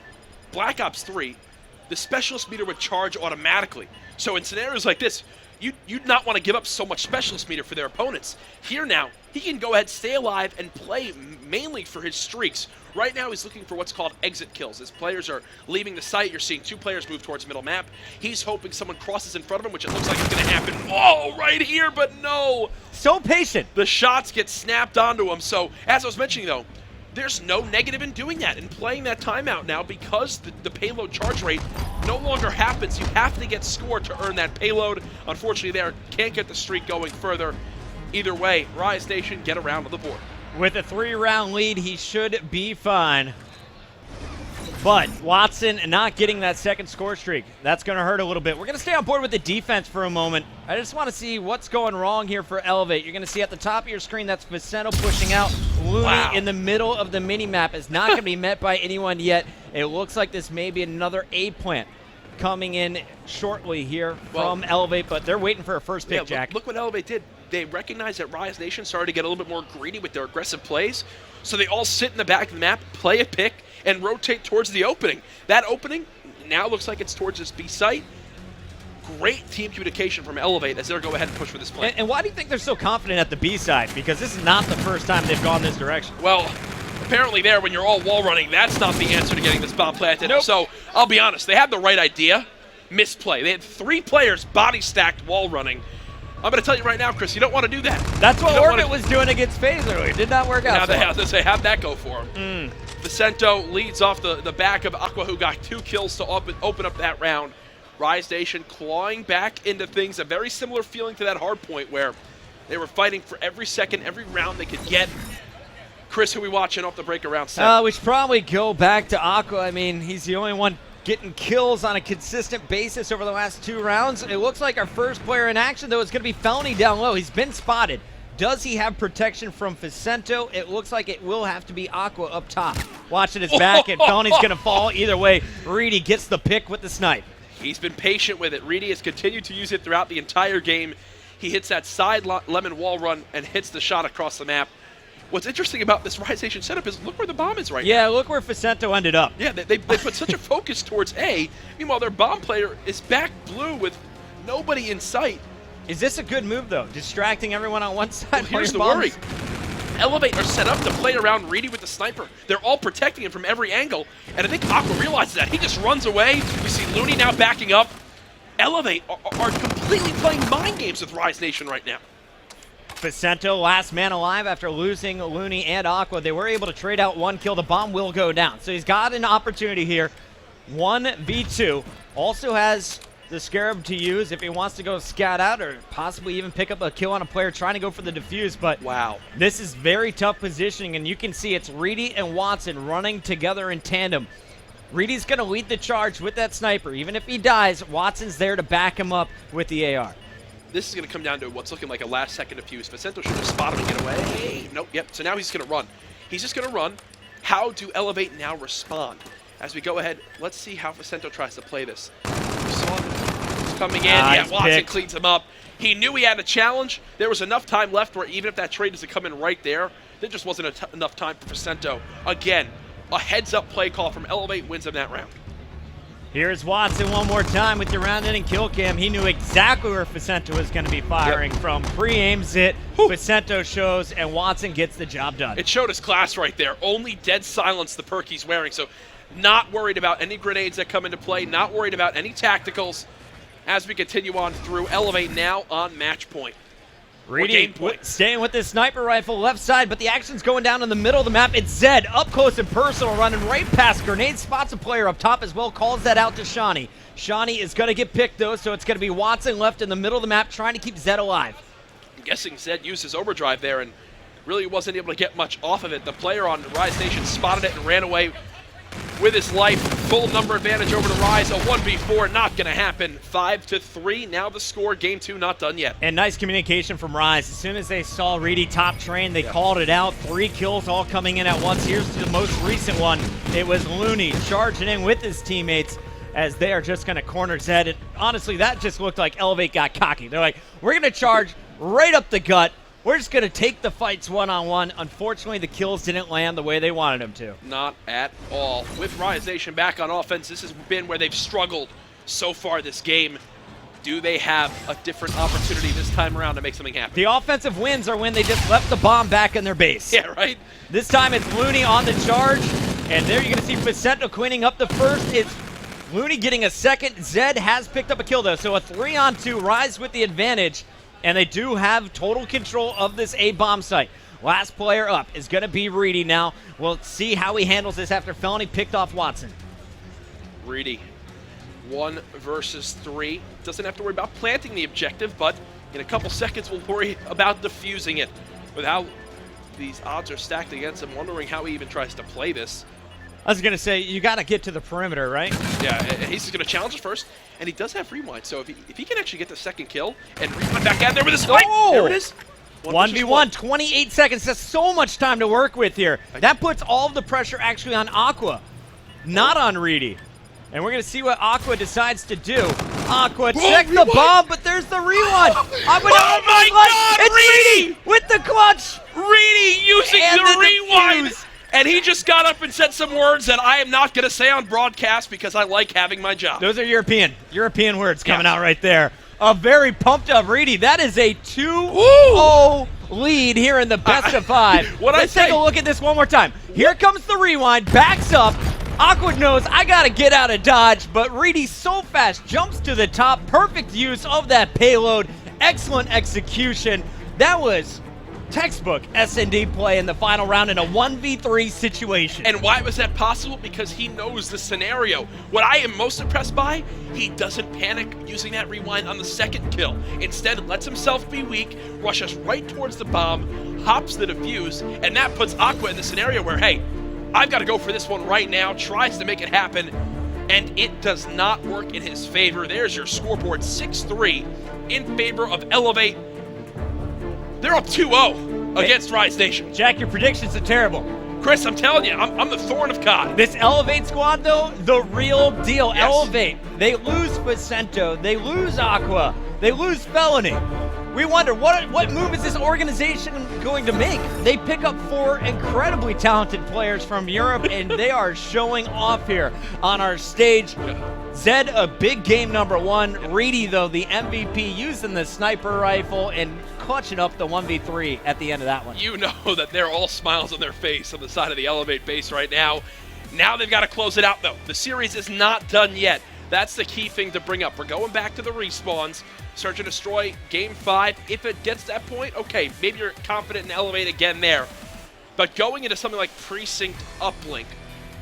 Black Ops 3, the specialist meter would charge automatically. So in scenarios like this, you'd not want to give up so much specialist meter for their opponents. Here now, he can go ahead, stay alive, and play mainly for his streaks. Right now, he's looking for what's called exit kills. As players are leaving the site, you're seeing 2 players move towards middle map. He's hoping someone crosses in front of him, which it looks like it's going to happen. Oh, right here, but no. So patient. The shots get snapped onto him. So, as I was mentioning, though, there's no negative in doing that and playing that timeout now because the payload charge rate no longer happens. You have to get scored to earn that payload. Unfortunately, there can't get the streak going further. Either way, Rise Nation get around to the board. With a 3-round lead, he should be fine. But Watson not getting that second score streak, that's going to hurt a little bit. We're going to stay on board with the defense for a moment. I just want to see what's going wrong here for Elevate. You're going to see at the top of your screen, that's Vicento pushing out. Looney in the middle of the mini-map is not going to be met by anyone yet. It looks like this may be another A plant coming in shortly here from Elevate, but they're waiting for a first pick, Jack. Look what Elevate did. They recognized that Rise Nation started to get a little bit more greedy with their aggressive plays, so they all sit in the back of the map, play a pick, and rotate towards the opening. That opening now looks like it's towards this B site. Great team communication from Elevate as they'll go ahead and push for this play. And why do you think they're so confident at the B side? Because this is not the first time they've gone this direction. Well, apparently there, when you're all wall running, that's not the answer to getting this bomb planted. Nope. So, I'll be honest, they had the right idea. Misplay. They had 3 players body stacked wall running. I'm going to tell you right now, Chris, you don't want to do that. That's what Orbit was doing against FaZe earlier. It did not work out. Now how'd that go for him? Vicento leads off the back of Aqua, who got 2 kills to open up that round. Rise Nation clawing back into things, a very similar feeling to that hard point where they were fighting for every second, every round they could get. Chris, who we watching off the break around 7? We should probably go back to Aqua. I mean, he's the only one getting kills on a consistent basis over the last 2 rounds. It looks like our first player in action, though, is going to be Felony down low. He's been spotted. Does he have protection from Vicento? It looks like it will have to be Aqua up top. Watching his back, and Felony's going to fall. Either way, Reedy gets the pick with the snipe. He's been patient with it. Reedy has continued to use it throughout the entire game. He hits that side lemon wall run and hits the shot across the map. What's interesting about this Rise Nation setup is look where the bomb is right now. Yeah, look where Vicento ended up. Yeah, they put such a focus towards A. Meanwhile, their bomb player is back blue with nobody in sight. Is this a good move, though? Distracting everyone on one side? Well, here's the worry. Elevate are set up to play around Reedy with the sniper. They're all protecting him from every angle, and I think Aqua realizes that. He just runs away. We see Looney now backing up. Elevate are completely playing mind games with Rise Nation right now. Vicento, last man alive after losing Looney and Aqua. They were able to trade out 1 kill. The bomb will go down. So he's got an opportunity here. 1v2. Also has the Scarab to use if he wants to go scout out or possibly even pick up a kill on a player trying to go for the defuse. But wow, this is very tough positioning, and you can see it's Reedy and Watson running together in tandem. Reedy's going to lead the charge with that sniper. Even if he dies, Watson's there to back him up with the AR. This is going to come down to what's looking like a last-second defuse. Vicento should have spotted him and get away. Nope, yep. So now he's going to run. He's just going to run. How do Elevate now respond? As we go ahead, let's see how Vicento tries to play this. We saw this coming in. Yeah, Watson cleans him up. He knew he had a challenge. There was enough time left where even if that trade doesn't come in right there, there just wasn't enough time for Vicento. Again, a heads-up play call from Elevate wins him that round. Here's Watson one more time with the round-ending kill cam. He knew exactly where Vicento was going to be firing from. Pre-aims it, Vicento shows, and Watson gets the job done. It showed his class right there. Only dead silence the perk he's wearing, so not worried about any grenades that come into play, not worried about any tacticals. As we continue on through, Elevate now on match point. Reedy staying with this sniper rifle left side, but the action's going down in the middle of the map. It's Zed up close and personal, running right past grenade, spots a player up top as well, calls that out to Shawnee. Shawnee is going to get picked though, so it's going to be Watson left in the middle of the map trying to keep Zed alive. I'm guessing Zed used his overdrive there and really wasn't able to get much off of it. The player on Rise Nation spotted it and ran away with his life. Full number advantage over to Rise. A 1v4 not going to happen. 5-3. Now the score. Game 2 not done yet. And nice communication from Rise. As soon as they saw Reedy top train, they called it out. 3 kills all coming in at once. Here's the most recent one. It was Looney charging in with his teammates as they are just going to corner Zed. And honestly, that just looked like Elevate got cocky. They're like, we're going to charge right up the gut. We're just going to take the fights one-on-one. Unfortunately, the kills didn't land the way they wanted them to. Not at all. With Rise Nation back on offense, this has been where they've struggled so far this game. Do they have a different opportunity this time around to make something happen? The offensive wins are when they just left the bomb back in their base. Yeah, right? This time it's Looney on the charge, and there you're going to see Vicento cleaning up the first. It's Looney getting a second. Zed has picked up a kill, though, so a 3-on-2. Rise with the advantage. And they do have total control of this A-bomb site. Last player up is going to be Reedy now. We'll see how he handles this after Felony picked off Watson. Reedy, 1 versus 3. Doesn't have to worry about planting the objective, but in a couple seconds we'll worry about defusing it. With how these odds are stacked against him, wondering how he even tries to play this. I was going to say, you got to get to the perimeter, right? Yeah, he's just going to challenge it first, and he does have rewind, so if he can actually get the second kill and rewind back out there with his snipe, there it is. 1v1, 28 seconds. That's so much time to work with here. That puts all of the pressure actually on Aqua, not on Reedy. And we're going to see what Aqua decides to do. Aqua check the bomb, but there's the rewind. Aqua oh my God, it's Reedy with the clutch. Reedy using the rewind. And he just got up and said some words that I am not going to say on broadcast because I like having my job. Those are European words coming out right there. A very pumped up Reedy. That is a 2-0 lead here in the best of 5. Let's take a look at this one more time. Here comes the rewind, backs up. Aqua knows I got to get out of dodge, but Reedy so fast jumps to the top. Perfect use of that payload. Excellent execution. That was textbook S&D play in the final round in a 1v3 situation. And why was that possible? Because he knows the scenario. What I am most impressed by, he doesn't panic using that rewind on the second kill. Instead, lets himself be weak, rushes right towards the bomb, hops the defuse, and that puts Aqua in the scenario where, hey, I've got to go for this one right now, tries to make it happen, and it does not work in his favor. There's your scoreboard, 6-3 in favor of Elevate. They're up 2-0 against Rise Nation. Jack, your predictions are terrible. Chris, I'm telling you, I'm the thorn of Cod. This Elevate squad, though, the real deal. Yes. Elevate. They lose Vicento. They lose Aqua. They lose Felony. We wonder, what move is this organization going to make? They pick up 4 incredibly talented players from Europe, and they are showing off here on our stage. Zed, a big game number 1. Reedy, though, the MVP, using the sniper rifle and clutching up the 1v3 at the end of that one. You know that they're all smiles on their face on the side of the Elevate base right now. Now they've got to close it out, though. The series is not done yet. That's the key thing to bring up. We're going back to the respawns. Search and destroy, game 5. If it gets to that point, okay, maybe you're confident in Elevate again there. But going into something like Precinct Uplink,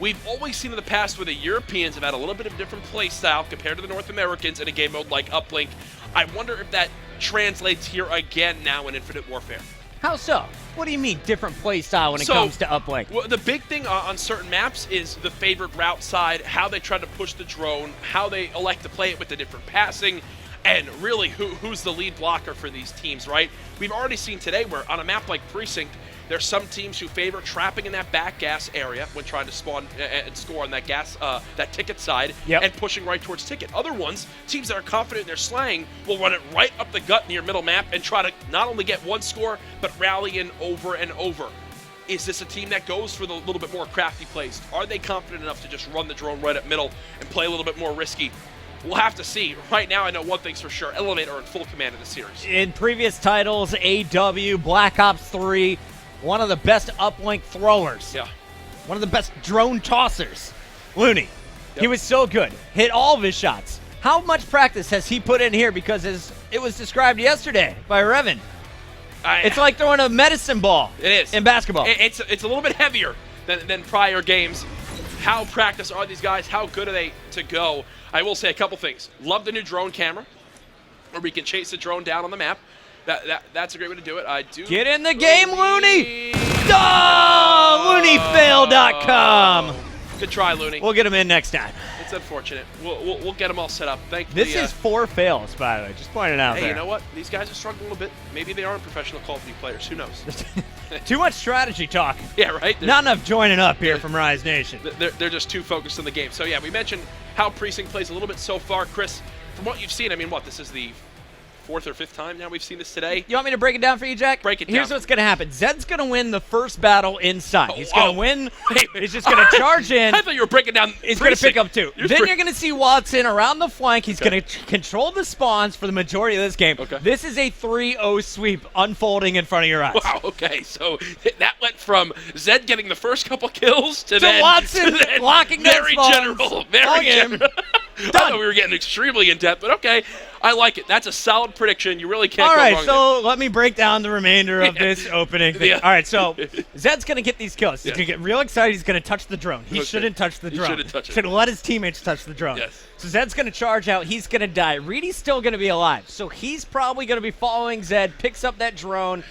we've always seen in the past where the Europeans have had a little bit of a different play style compared to the North Americans in a game mode like Uplink. I wonder if that translates here again now in Infinite Warfare. How so? What do you mean different play style when it comes to Uplink? Well, the big thing on certain maps is the favorite route side, how they try to push the drone, how they elect to play it with the different passing, and really who's the lead blocker for these teams, right? We've already seen today where on a map like Precinct, There's some teams who favor trapping in that back gas area when trying to spawn and score on that that ticket side and pushing right towards ticket. Other ones, teams that are confident in their slang, will run it right up the gut near middle map and try to not only get one score, but rally in over and over. Is this a team that goes for the little bit more crafty plays? Are they confident enough to just run the drone right at middle and play a little bit more risky? We'll have to see. Right now, I know one thing's for sure. Elevate are in full command of the series. In previous titles, AW, Black Ops 3, one of the best uplink throwers. Yeah. One of the best drone tossers. Looney. Yep. He was so good. Hit all of his shots. How much practice has he put in here? Because as it was described yesterday by Revan, it's like throwing a medicine ball. It is. In basketball. It's a little bit heavier than prior games. How practiced are these guys? How good are they to go? I will say a couple things. Love the new drone camera, where we can chase the drone down on the map. That's a great way to do it. I do. Get in the game, Looney! Oh, LooneyFail.com. Good try, Looney. We'll get him in next time. It's unfortunate. We'll get them all set up. Thankfully, this is 4 fails, by the way. Just pointing it out there. You know what? These guys are struggling a little bit. Maybe they aren't professional Call of Duty players. Who knows? Too much strategy talk. Yeah, right? Not enough joining up here from Rise Nation. They're just too focused on the game. So, yeah, we mentioned how Precinct plays a little bit so far. Chris, from what you've seen, I mean, this is the 4th or 5th time now we've seen this today. You want me to break it down for you, Jack? Break it down. Here's what's going to happen. Zed's going to win the first battle inside. He's going to win. He's just going to charge in. I thought you were breaking down. He's going to pick up 2. Then you're going to see Watson around the flank. He's going to control the spawns for the majority of this game. Okay. This is a 3-0 sweep unfolding in front of your eyes. Wow, okay. So that went from Zed getting the first couple kills to then Watson locking those spawns. Very general. I thought we were getting extremely in-depth, but okay. I like it. That's a solid prediction. You really can't go wrong. All right, so let me break down the remainder of this opening thing. Yeah. All right, so Zed's going to get these kills. He's going to get real excited. He's going to touch the drone. He shouldn't touch the drone. Should have let his teammates touch the drone. Yes. So Zed's going to charge out. He's going to die. Reedy's still going to be alive. So he's probably going to be following Zed, picks up that drone.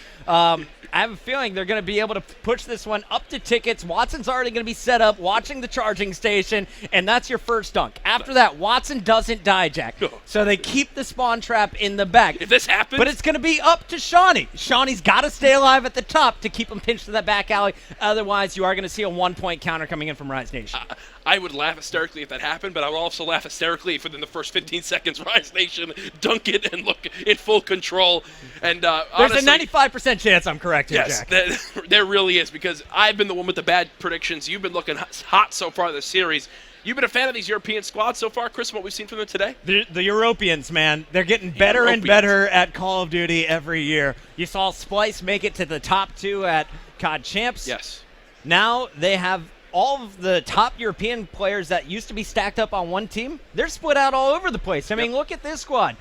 I have a feeling they're going to be able to push this one up to tickets. Watson's already going to be set up, watching the charging station, and that's your first dunk. After that, Watson doesn't die, Jack. So they keep the spawn trap in the back. If this happens... But it's going to be up to Shawnee. Shawnee's got to stay alive at the top to keep him pinched to that back alley. Otherwise, you are going to see a 1-point counter coming in from Rise Nation. I would laugh hysterically if that happened, but I would also laugh hysterically if within the first 15 seconds, Rise Nation dunk it and look in full control. And there's honestly, a 95% chance I'm correct here, yes, Jack. There really is, because I've been the one with the bad predictions. You've been looking hot so far this series. You've been a fan of these European squads so far, Chris, what we've seen from them today? The Europeans, man. They're getting better and better at Call of Duty every year. You saw Splice make it to the top 2 at COD Champs. Yes. Now they have all of the top European players that used to be stacked up on one team. They're split out all over the place. I mean, look at this squad.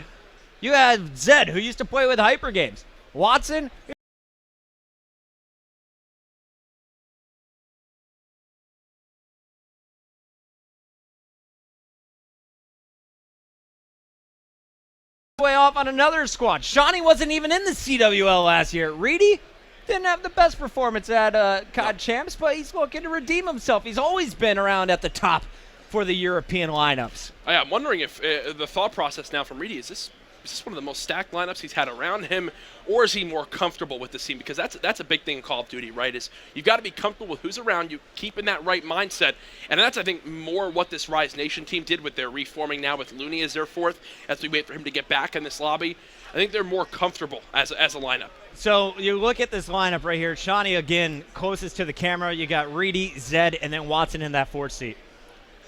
You had Zed, who used to play with Hyper Games. Watson. Way off on another squad. Shawnee wasn't even in the CWL last year. Reedy didn't have the best performance at COD Champs, but he's looking to redeem himself. He's always been around at the top for the European lineups. I'm wondering if the thought process now from Reedy, is this one of the most stacked lineups he's had around him, or is he more comfortable with this team? Because that's a big thing in Call of Duty, right? Is you've got to be comfortable with who's around you, keeping that right mindset. And that's, I think, more what this Rise Nation team did with their reforming now with Looney as their 4th, as we wait for him to get back in this lobby. I think they're more comfortable as a lineup. So you look at this lineup right here. Shawnee, again, closest to the camera. You got Reedy, Zed, and then Watson in that 4th seat.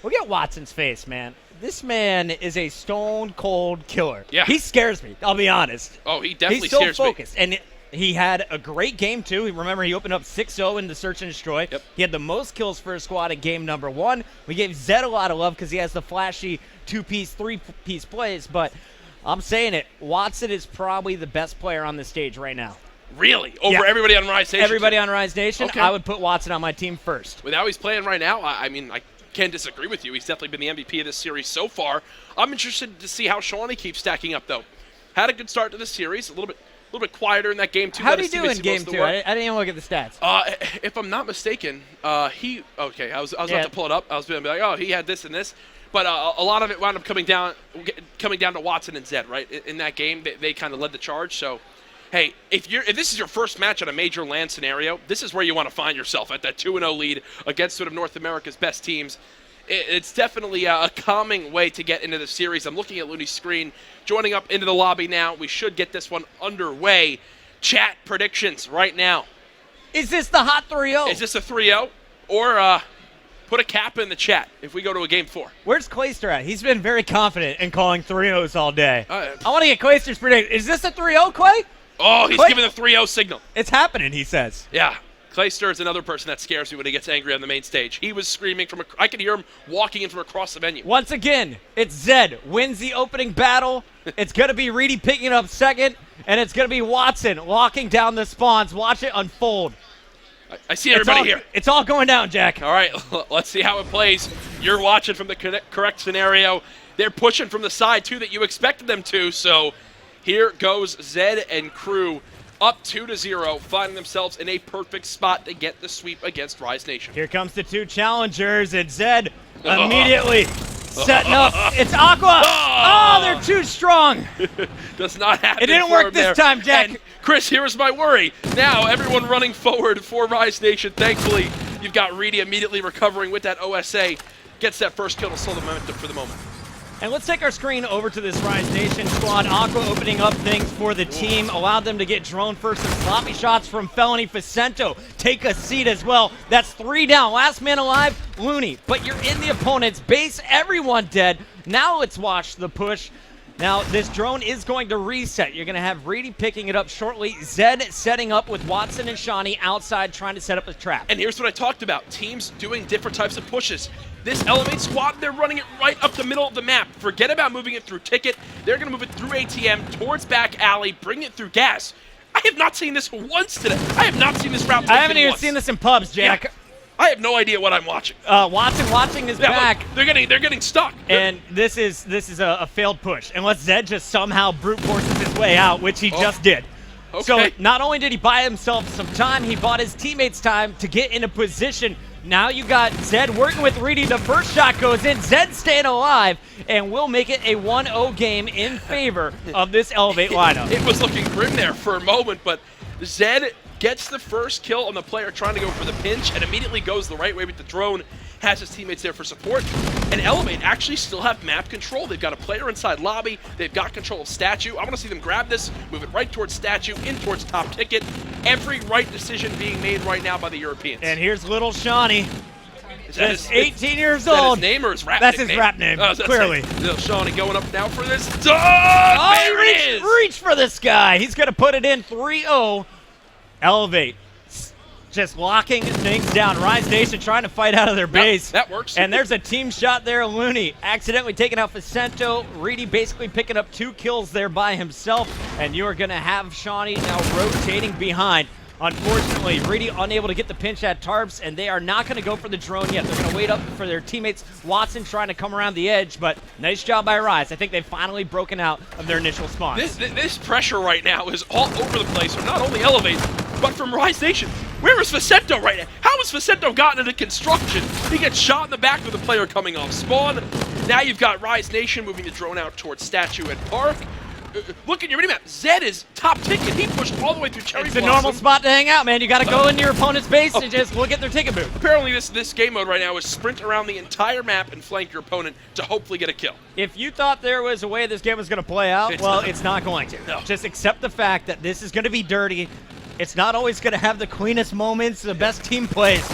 Look at Watson's face, man. This man is a stone-cold killer. Yeah. He scares me, I'll be honest. Oh, he definitely scares me. He's so focused. And he had a great game, too. Remember, he opened up 6-0 in the Search and Destroy. Yep. He had the most kills for his squad in game number 1. We gave Zed a lot of love because he has the flashy 2-piece, 3-piece plays. But I'm saying it, Watson is probably the best player on the stage right now. Really? Over everybody on Rise Nation? Everybody on Rise Nation. Okay. I would put Watson on my team first. With how he's playing right now, I mean, I can't disagree with you. He's definitely been the MVP of this series so far. I'm interested to see how Shawnee keeps stacking up, though. Had a good start to the series. A little bit quieter in that game, too. How did he do in game 2? I didn't even look at the stats. If I'm not mistaken, I was about to pull it up. I was going to be like, oh, he had this and this. But a lot of it wound up coming down to Watson and Zed, right? In that game, they kind of led the charge. So Hey, if this is your first match on a major LAN scenario, this is where you want to find yourself, at that 2-0 lead against one of North America's best teams. It's definitely a calming way to get into the series. I'm looking at Looney's screen, joining up into the lobby now. We should get this one underway. Chat predictions right now. Is this the hot 3-0? Is this a 3-0? Or put a cap in the chat if we go to a game 4. Where's Clayster at? He's been very confident in calling 3-0s all day. I want to get Clayster's prediction. Is this a 3-0, Clay? Oh, he's Clay? giving the 3-0 signal. It's happening, he says. Yeah. Clayster is another person that scares me when he gets angry on the main stage. He was screaming I could hear him walking in from across the venue. Once again, it's Zed wins the opening battle. It's going to be Reedy picking it up second, and it's going to be Watson walking down the spawns. Watch it unfold. I see everybody here. It's all going down, Jack. All right, let's see how it plays. You're watching from the correct scenario. They're pushing from the side, too, that you expected them to. So here goes Zed and crew up 2-0, finding themselves in a perfect spot to get the sweep against Rise Nation. Here comes the two challengers, and Zed immediately setting up. It's Aqua. Oh, they're too strong. Does not happen. It didn't work this time, Jack. And Chris, here's my worry. Now everyone running forward for Rise Nation. Thankfully, you've got Reedy immediately recovering with that OSA. Gets that first kill to slow the momentum for the moment. And let's take our screen over to this Rise Nation squad. Aqua opening up things for the team. Allowed them to get drone first. Some sloppy shots from Felony. Facento take a seat as well. That's 3 down. Last man alive, Looney. But you're in the opponent's base. Everyone dead. Now let's watch the push. Now, this drone is going to reset. You're going to have Reedy picking it up shortly. Zed setting up with Watson and Shawnee outside trying to set up a trap. And here's what I talked about. Teams doing different types of pushes. This Elevate squad, they're running it right up the middle of the map. Forget about moving it through Ticket. They're going to move it through ATM, towards back alley, bring it through gas. I have not seen this once today. I have not seen this route. I haven't even seen this in pubs, Jack. Yeah. I have no idea what I'm watching. Watson watching his back. Look, they're getting stuck. And this is a failed push. Unless Zed just somehow brute forces his way out, which he just did. Okay. So not only did he buy himself some time, he bought his teammates time to get in a position. Now you got Zed working with Reedy. The first shot goes in. Zed staying alive, and we'll make it a 1-0 game in favor of this Elevate lineup. It was looking grim there for a moment, but Zed gets the first kill on the player trying to go for the pinch and immediately goes the right way with the drone, has his teammates there for support. And Elevate actually still have map control. They've got a player inside lobby. They've got control of Statue. I want to see them grab this, move it right towards Statue, in towards top Ticket. Every right decision being made right now by the Europeans. And here's little Shawnee. Just 18 years old. old. Is that his name or his rap That's nickname? His rap name, clearly. Little Shawnee going up now for this. There it is. Reach for this guy. He's going to put it in 3-0. Elevate. Just locking things down. Rise Nation trying to fight out of their base. That works. And there's a team shot there. Looney accidentally taking out Facento. Reedy basically picking up 2 kills there by himself. And you are going to have Shawnee now rotating behind. Unfortunately, Reedy unable to get the pinch at Tarps, and they are not going to go for the drone yet. They're going to wait up for their teammates. Watson trying to come around the edge, but nice job by Rise. I think they've finally broken out of their initial spawn. This pressure right now is all over the place, from not only Elevate, but from Rise Nation. Where is Facento right now? How has Facento gotten into construction? He gets shot in the back with a player coming off spawn. Now you've got Rise Nation moving the drone out towards Statue and Park. Look at your minimap. Zed is top Ticket. He pushed all the way through Cherry It's Blossom. a normal spot to hang out, man. You got to go into your opponent's base and just look at their ticket booth. Apparently, this game mode right now is sprint around the entire map and flank your opponent to hopefully get a kill. If you thought there was a way this game was going to play out, it's not going to. No. Just accept the fact that this is going to be dirty. It's not always going to have the cleanest moments, the best team plays.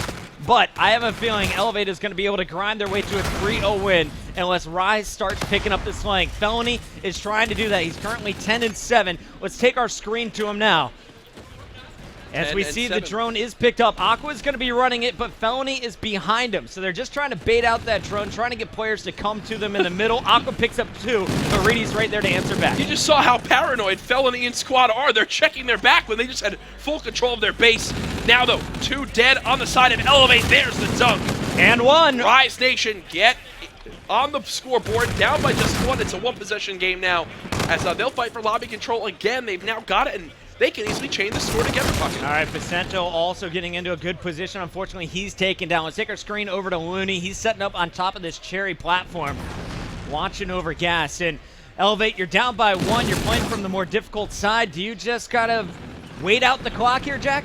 But I have a feeling Elevate is going to be able to grind their way to a 3-0 win unless Rise starts picking up this flank. Felony is trying to do that. He's currently 10-7. Let's take our screen to him now. As we see, the drone is picked up. Aqua is going to be running it, but Felony is behind him. So they're just trying to bait out that drone, trying to get players to come to them in the middle. Aqua picks up 2, but Reedy's right there to answer back. You just saw how paranoid Felony and Squad are. They're checking their back when they just had full control of their base. Now, though, 2 dead on the side of Elevate. There's the dunk. And 1. Rise Nation get on the scoreboard, down by just 1. It's a 1-possession game now, as they'll fight for lobby control again. They've now got it, and they can easily chain the score together, Bucket. All right, Facento also getting into a good position. Unfortunately, he's taken down. Let's take our screen over to Looney. He's setting up on top of this cherry platform, watching over gas. And Elevate, you're down by 1. You're playing from the more difficult side. Do you just gotta wait out the clock here, Jack?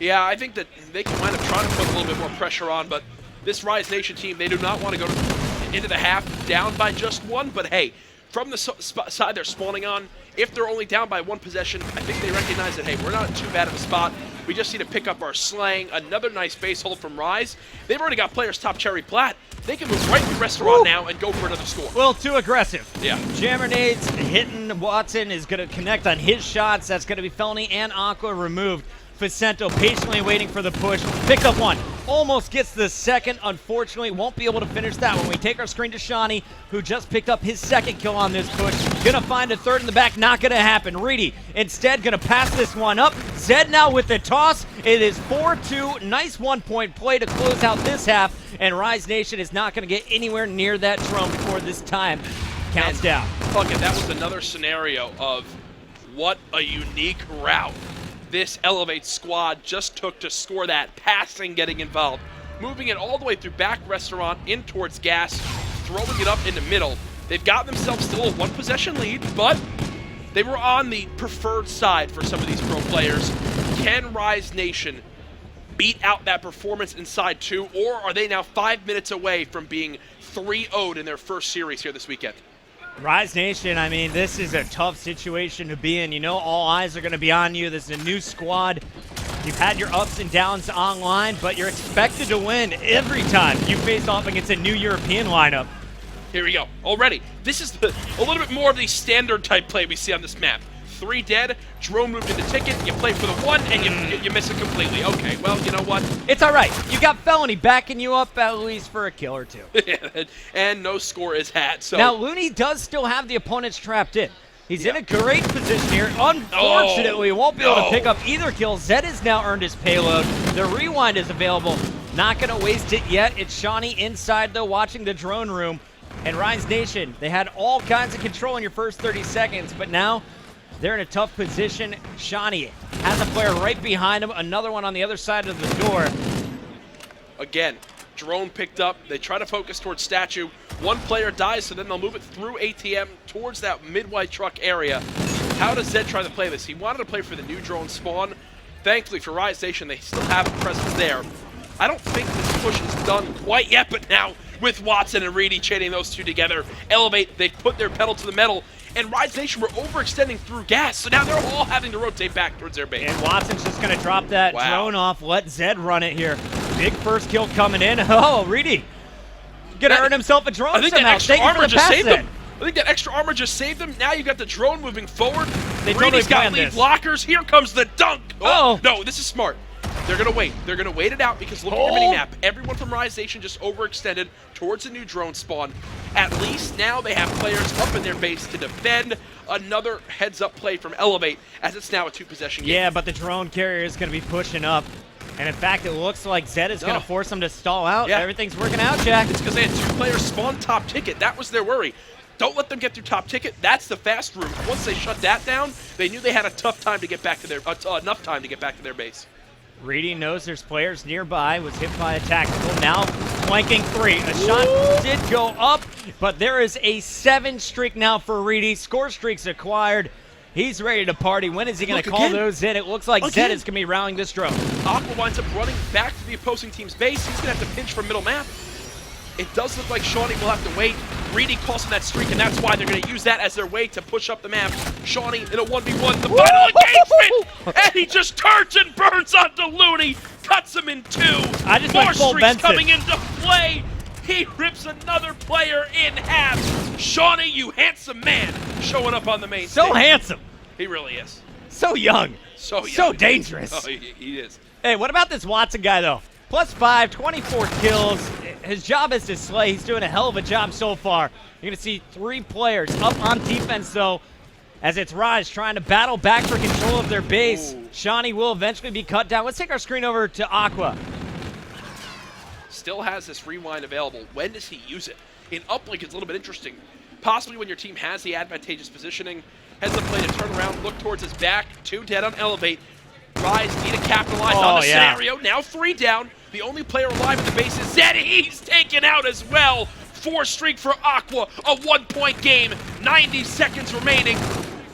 Yeah, I think that they can wind up trying to put a little bit more pressure on, but this Rise Nation team, they do not want to go into the half down by just 1, but hey, from the side they're spawning on, if they're only down by 1 possession, I think they recognize that, hey, we're not too bad of a spot. We just need to pick up our slang. Another nice base hold from Rise. They've already got players top cherry plat. They can move right through Restaurant now and go for another score. Well, too aggressive. Yeah. Jammer nades hitting Watson is going to connect on his shots. That's going to be Felony and Aqua removed. Facento patiently waiting for the push. Picks up 1. Almost gets the second. Unfortunately, won't be able to finish that one. We take our screen to Shawnee, who just picked up his 2nd kill on this push. Gonna find a 3rd in the back. Not gonna happen. Reedy instead gonna pass this one up. Zed now with the toss. It is 4-2. Nice 1-point play to close out this half. And Rise Nation is not gonna get anywhere near that drone before this time counts down. Fuck it, that was another scenario of what a unique route this Elevate squad just took to score that, passing, getting involved, moving it all the way through back Restaurant in towards Gas, throwing it up in the middle. They've got themselves still a 1-possession lead, but they were on the preferred side for some of these pro players. Can Rise Nation beat out that performance inside 2, or are they now 5 minutes away from being 3-0'd in their first series here this weekend? Rise Nation, I mean, this is a tough situation to be in. You know, all eyes are going to be on you. This is a new squad. You've had your ups and downs online, but you're expected to win every time you face off against a new European lineup. Here we go. Already, this is a little bit more of the standard type play we see on this map. 3 dead, drone moved into ticket, you play for the 1, and you miss it completely. Okay, well, you know what? It's all right. You got Felony backing you up at least for a kill or 2. And no score is had. So now, Looney does still have the opponents trapped in. He's in a great position here. Unfortunately, won't be able to pick up either kill. Zed has now earned his payload. The rewind is available. Not going to waste it yet. It's Shawnee inside, though, watching the drone room. And Rise Nation, they had all kinds of control in your first 30 seconds, but now they're in a tough position. Shawnee has a player right behind him, another one on the other side of the door. Again, drone picked up. They try to focus towards Statue. 1 player dies, so then they'll move it through ATM towards that mid-white truck area. How does Zed try to play this? He wanted to play for the new drone spawn. Thankfully for Rise Nation, they still have a presence there. I don't think this push is done quite yet, but now with Watson and Reedy chaining those 2 together, Elevate, they put their pedal to the metal. And Rise Nation were overextending through Gas, so now they're all having to rotate back towards their base. And Watson's just going to drop that drone off, let Zed run it here. Big first kill coming in. Oh, Reedy going to earn himself a drone somehow. That extra armor just saved Zed. them. I think that extra armor just saved them. Now you got the drone moving forward. They Reedy's totally got lead this. blockers. Here comes the dunk. Oh. No, this is smart. They're going to wait. They're going to wait it out because look at your mini-map. Everyone from Rise Nation just overextended towards a new drone spawn. At least now they have players up in their base to defend. Another heads-up play from Elevate as it's now a 2-possession game. Yeah, but the drone carrier is going to be pushing up. And in fact, it looks like Zed is going to force them to stall out. Yeah. Everything's working out, Jack. It's because they had 2 players spawn top ticket. That was their worry. Don't let them get through top ticket. That's the fast route. Once they shut that down, they knew they had a tough time to get back to their enough time to get back to their base. Reedy knows there's players nearby, was hit by a tactical, now flanking 3. A shot did go up, but there is a 7 streak now for Reedy. Score streaks acquired. He's ready to party. When is he going to call those in? It looks like Zed is going to be rallying this drone. Aqua winds up running back to the opposing team's base. He's going to have to pinch from middle map. It does look like Shawnee will have to wait. Reedy calls in that streak, and that's why they're going to use that as their way to push up the map. Shawnee in a 1v1, the final engagement! And he just turns and burns onto Looney, cuts him in 2. I just More went full streaks Benson. Coming into play. He rips another player in half. Shawnee, you handsome man, showing up on the main stage. So handsome. He really is. So young. So young. So dangerous. Oh, he is. Hey, what about this Watson guy, though? +5, 24 kills. His job is to slay. He's doing a hell of a job so far. You're going to see 3 players up on defense, though, as it's Rise trying to battle back for control of their base. Ooh. Shawnee will eventually be cut down. Let's take our screen over to Aqua. Still has this rewind available. When does he use it? In uplink, it's a little bit interesting. Possibly when your team has the advantageous positioning. Heads up play to turn around, look towards his back. 2 dead on Elevate. Rise need to capitalize on the scenario. Now 3 down. The only player alive in the base is Zed. He's taken out as well 4 streak for Aqua, a 1-point game, 90 seconds remaining.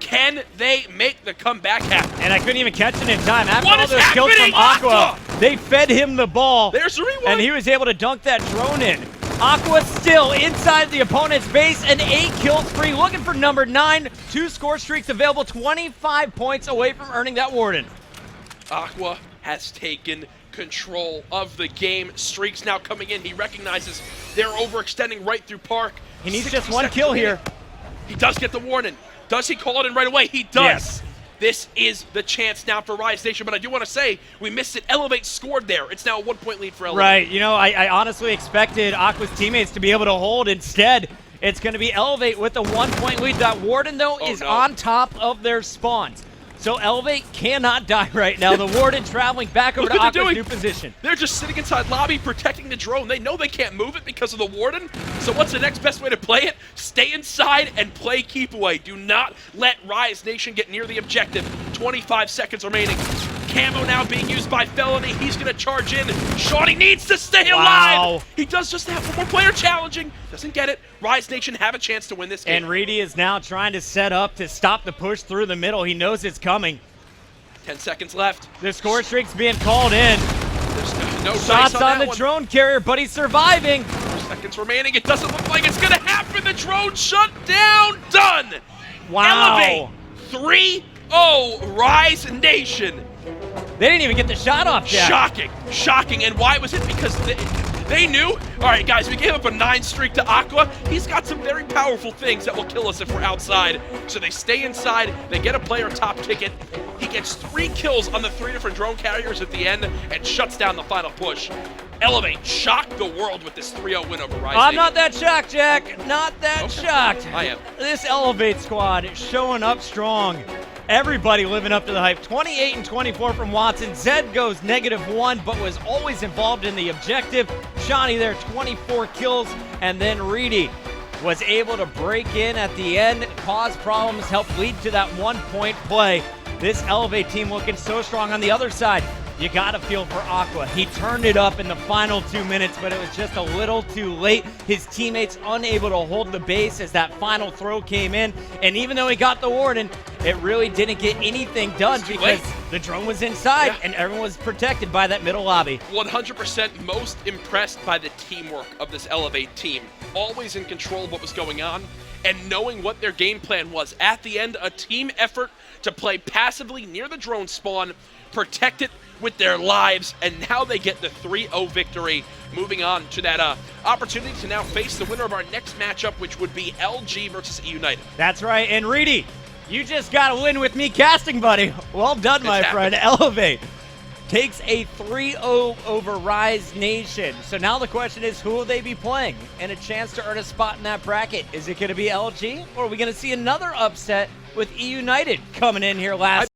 Can they make the comeback happen? And I couldn't even catch it in time. After What all is those kills from happening, Aqua, they fed him the ball. There's the rewind. And he was able to dunk that drone in. Aqua still inside the opponent's base, an 8-kill spree, looking for number 9. 2 score streaks available, 25 points away from earning that Warden. Aqua has taken control of the game. Streaks now coming in. He recognizes they're overextending right through Park. He needs 60 just 1 seconds kill remaining. here. He does get the warning. Does he call it in right away? He does. Yes. This is the chance now for Rise Nation, but I do want to say we missed it. Elevate scored there. It's now a 1-point lead for Elevate. Right. You know, I honestly expected Aqua's teammates to be able to hold. Instead, it's going to be Elevate with the 1-point lead. That Warden, though, is on top of their spawns. So Elevate cannot die right now. The Warden traveling back over to Aqua's new position. They're just sitting inside lobby protecting the drone. They know they can't move it because of the Warden. So what's the next best way to play it? Stay inside and play keep away. Do not let Rise Nation get near the objective. 25 seconds remaining. Camo now being used by Felony. He's going to charge in. Shawnee needs to stay alive. He does just that. One more player challenging. Doesn't get it. Rise Nation have a chance to win this game. And Reedy is now trying to set up to stop the push through the middle. He knows it's coming. 10 seconds left. The score streak's being called in. There's no shots on the drone carrier, but he's surviving. 4 seconds remaining. It doesn't look like it's going to happen. The drone shut down. Done. Wow. Elevate. 3-0 Rise Nation. They didn't even get the shot off, Jack. Shocking. Shocking. And why was it? Because they knew. All right, guys, we gave up a 9 streak to Aqua. He's got some very powerful things that will kill us if we're outside. So they stay inside. They get a player top ticket. He gets 3 kills on the 3 different drone carriers at the end and shuts down the final push. Elevate shocked the world with this 3-0 win over Rise. I'm not that shocked, Jack. Not that shocked. I am. This Elevate squad is showing up strong. Everybody living up to the hype. 28 and 24 from Watson. Zed goes -1, but was always involved in the objective. Shawnee there, 24 kills. And then Reedy was able to break in at the end, cause problems, help lead to that 1-point play. This Elevate team looking so strong on the other side. You gotta feel for Aqua. He turned it up in the final 2 minutes, but it was just a little too late. His teammates unable to hold the base as that final throw came in. And even though he got the Warden, it really didn't get anything done because the drone was inside and everyone was protected by that middle lobby. 100% most impressed by the teamwork of this Elevate team. Always in control of what was going on and knowing what their game plan was. At the end, a team effort to play passively near the drone spawn, protect it with their lives, and now they get the 3-0 victory, moving on to that opportunity to now face the winner of our next matchup, which would be LG versus E United. That's right, and Reedy, you just got to win with me casting, buddy. Well done, my friend. Elevate takes a 3-0 over Rise Nation. So now the question is, who will they be playing? And a chance to earn a spot in that bracket. Is it going to be LG, or are we going to see another upset with E United coming in here last